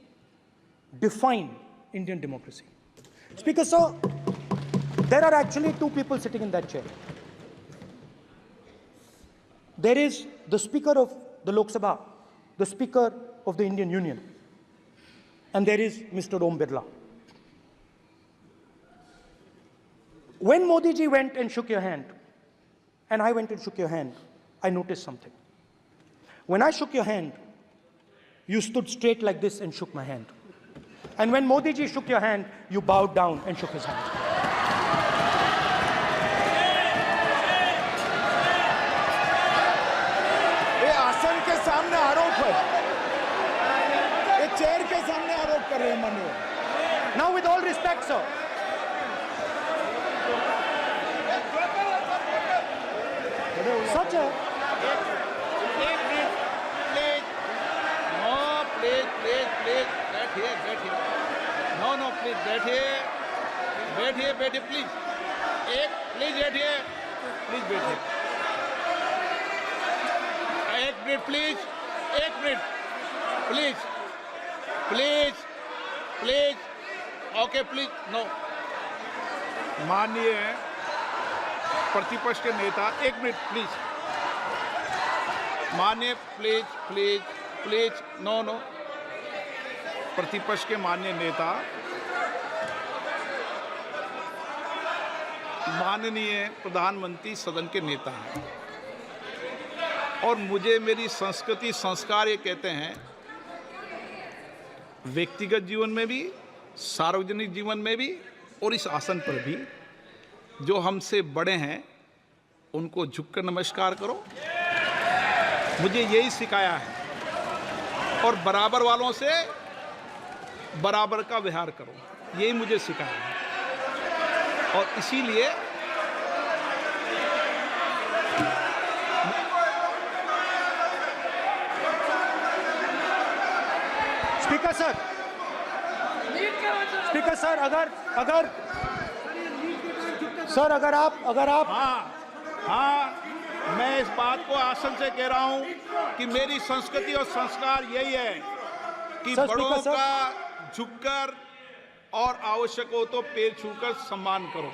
define Indian democracy. Speaker sir, there are actually two people sitting in that chair. There is the Speaker of the Lok Sabha, the Speaker of the Indian Union, and there is Mr. Om Birla. When Modi ji went and shook your hand, and I went and shook your hand, I noticed something. When I shook your hand, you stood straight like this and shook my hand. And when Modi ji shook your hand, you bowed down and shook his hand. ये आसन के सामने आरोप है, ये चेयर के सामने आरोप कर रहे हैं माननीय। Now, with all respect, sir. Such a... बैठिए, प्लीज। प्लीज बैठिए, एक minute please, okay please, no. माननीय प्रतिपक्ष के नेता, एक मिनट प्लीज, माननीय प्लीज, नो। प्रतिपक्ष के माननीय नेता, माननीय प्रधानमंत्री सदन के नेता हैं, और मुझे मेरी संस्कृति संस्कार ये कहते हैं, व्यक्तिगत जीवन में भी, सार्वजनिक जीवन में भी, और इस आसन पर भी, जो हमसे बड़े हैं उनको झुककर नमस्कार करो। मुझे यही सिखाया है, और बराबर वालों से बराबर का व्यवहार करो, यही मुझे सिखाया है। और इसीलिए स्पीकर सर, अगर आप हाँ, मैं इस बात को आसन से कह रहा हूं कि मेरी संस्कृति और संस्कार यही है कि बड़ों का झुककर और आवश्यक हो तो पैर छूकर सम्मान करो,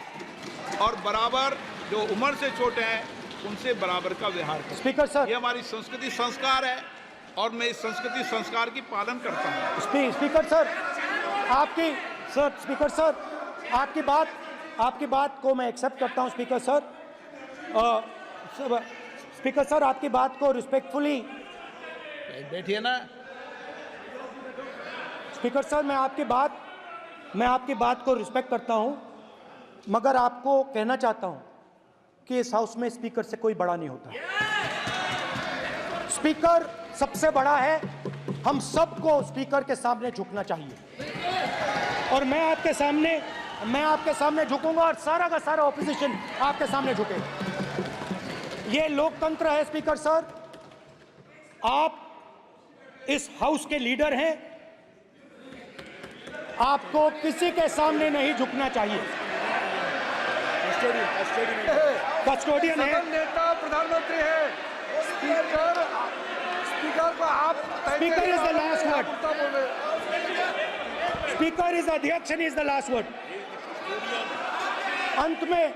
और बराबर जो उम्र से छोटे हैं उनसे बराबर का व्यवहार करो। स्पीकर सर, ये हमारी संस्कृति संस्कार है, और मैं इस संस्कृति संस्कार की पालन करता हूँ। स्पीकर सर, आपकी बात को मैं एक्सेप्ट करता हूँ। स्पीकर सर, आपकी बात को रिस्पेक्टफुली, बैठिए ना। स्पीकर सर, मैं आपकी बात को रिस्पेक्ट करता हूं, मगर आपको कहना चाहता हूं कि इस हाउस में स्पीकर से कोई बड़ा नहीं होता। स्पीकर सबसे बड़ा है, हम सबको स्पीकर के सामने झुकना चाहिए, और मैं आपके सामने झुकूंगा और सारा का सारा ऑपोजिशन आपके सामने झुकेगा। ये लोकतंत्र है स्पीकर सर, आप इस हाउस के लीडर हैं, आपको किसी के सामने नहीं झुकना चाहिए। कस्टोडियन है, नेता प्रधानमंत्री है, स्पीकर को आप speaker is the last word, speaker is अध्यक्ष and is the last word. अंत में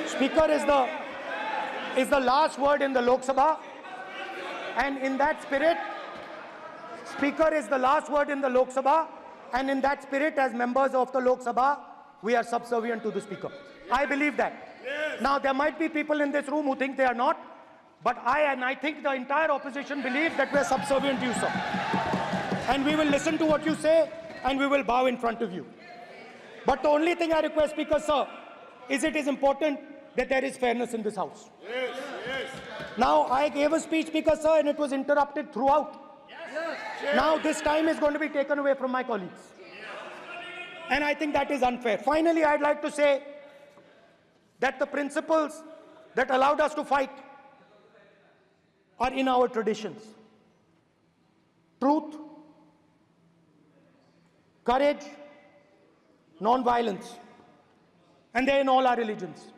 Speaker is the last word in the Lok Sabha, and in that spirit, Speaker is the last word in the Lok Sabha, and in that spirit, as members of the Lok Sabha, we are subservient to the Speaker. I believe that. Now, there might be people in this room who think they are not, but I think the entire opposition believes that we are subservient to you, sir. And we will listen to what you say, and we will bow in front of you. But the only thing I request, Speaker, sir, is it is important that there is fairness in this house. Now, I gave a speech, Speaker, sir, and it was interrupted throughout. Now, this time is going to be taken away from my colleagues. And I think that is unfair. Finally, I'd like to say that the principles that allowed us to fight are in our traditions. Truth, courage, non-violence. And they're in all our religions.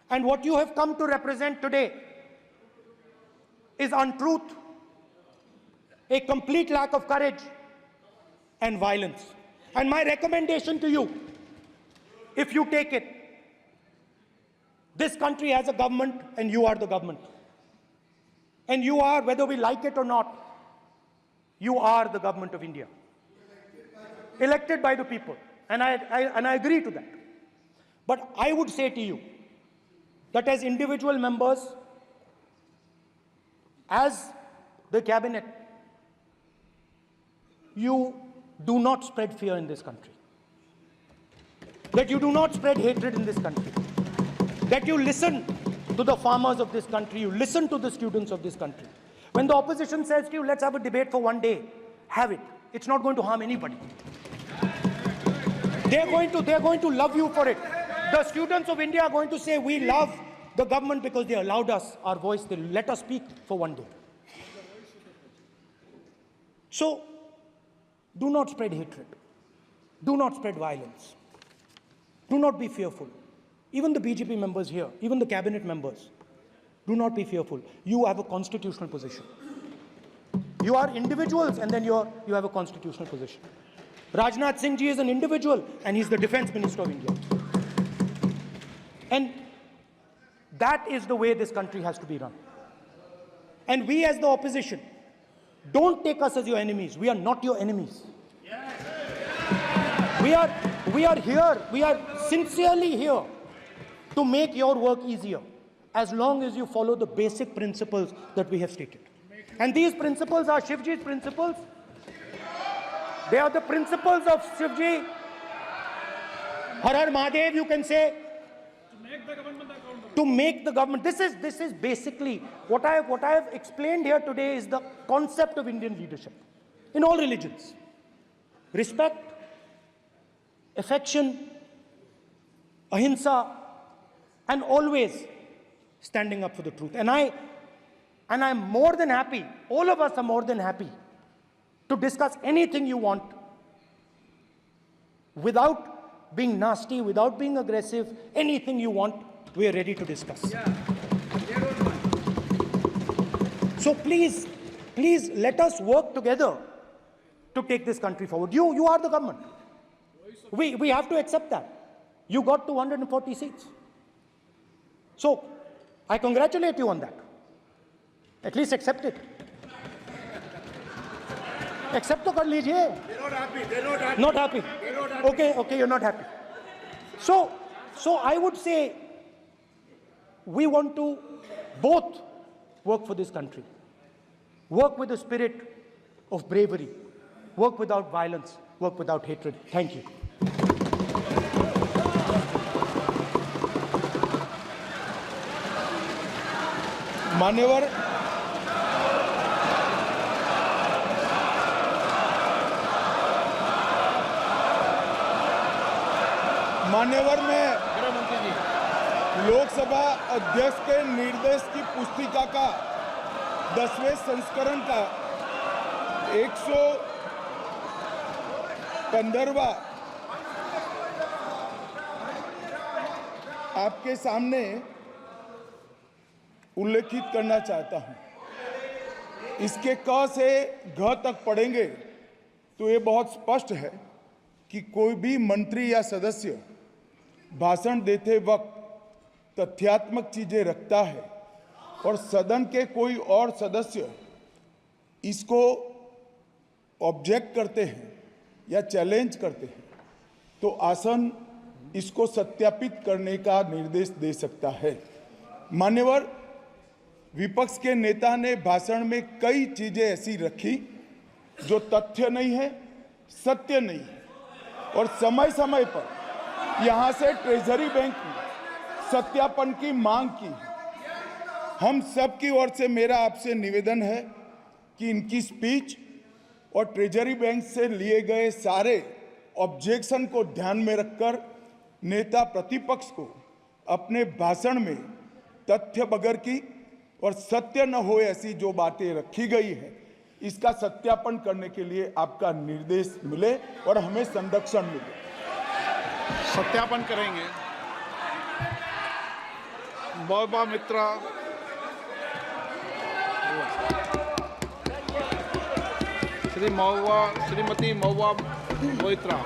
And what you have come to represent today is untruth, a complete lack of courage, and violence. And my recommendation to you, if you take it, this country has a government and you are the government. And you are, whether we like it or not, you are the government of India. Elected by the people. And I agree to that. But I would say to you that as individual members, as the cabinet, you do not spread fear in this country. That you do not spread hatred in this country. That you listen to the farmers of this country, you listen to the students of this country. When the opposition says to you, let's have a debate for one day, have it. It's not going to harm anybody. They're going to love you for it. The students of India are going to say, we love the government because they allowed us our voice, they let us speak for one day. So, do not spread hatred. Do not spread violence. Do not be fearful. Even the BJP members here, even the cabinet members, do not be fearful. You have a constitutional position. You are individuals and then you have a constitutional position. Rajnath Singh ji is an individual and he's the Defense Minister of India. And that is the way this country has to be run. And we as the opposition, don't take us as your enemies. We are not your enemies. We are here, we are sincerely here to make your work easier as long as you follow the basic principles that we have stated. And these principles are Shivji's principles. They are the principles of Shivji. Har Har Mahadev, you can say. To make the government. This is basically what I have explained here today is the concept of Indian leadership in all religions. Respect, affection, ahimsa, and always standing up for the truth. And I'm more than happy, all of us are more than happy to discuss anything you want without being nasty, without being aggressive, anything you want, we are ready to discuss. So please let us work together to take this country forward. You are the government. We have to accept that. You got 240 seats. So I congratulate you on that. At least accept it. Accept to kar lijiye. They're not happy. They're not happy. Not happy. They're not happy. Okay, you're not happy. So I would say we want to both work for this country. Work with the spirit of bravery. Work without violence. Work without hatred. Thank you. मान्यवर में लोकसभा अध्यक्ष के निर्देश की पुस्तिका का 10वें संस्करण का 115वां आपके सामने उल्लेखित करना चाहता हूं। इसके क से घ तक पढ़ेंगे तो ये बहुत स्पष्ट है कि कोई भी मंत्री या सदस्य भाषण देते वक्त तथ्यात्मक चीजें रखता है और सदन के कोई और सदस्य इसको ऑब्जेक्ट करते हैं या चैलेंज करते हैं तो आसन इसको सत्यापित करने का निर्देश दे सकता है। मान्यवर, विपक्ष के नेता ने भाषण में कई चीजें ऐसी रखी जो तथ्य नहीं है, सत्य नहीं है और समय समय पर यहां से ट्रेजरी बैंक में सत्यापन की मांग की। हम सब की ओर से मेरा आपसे निवेदन है कि इनकी स्पीच और ट्रेजरी बैंक से लिए गए सारे ऑब्जेक्शन को ध्यान में रखकर नेता प्रतिपक्ष को अपने भाषण में तथ्य बगैर की और सत्य न हो ऐसी जो बातें रखी गई है इसका सत्यापन करने के लिए आपका निर्देश मिले और हमें संरक्षण मिले। सत्यापन करेंगे। महुआ मित्रा, श्रीमती महुआ मोइत्रा।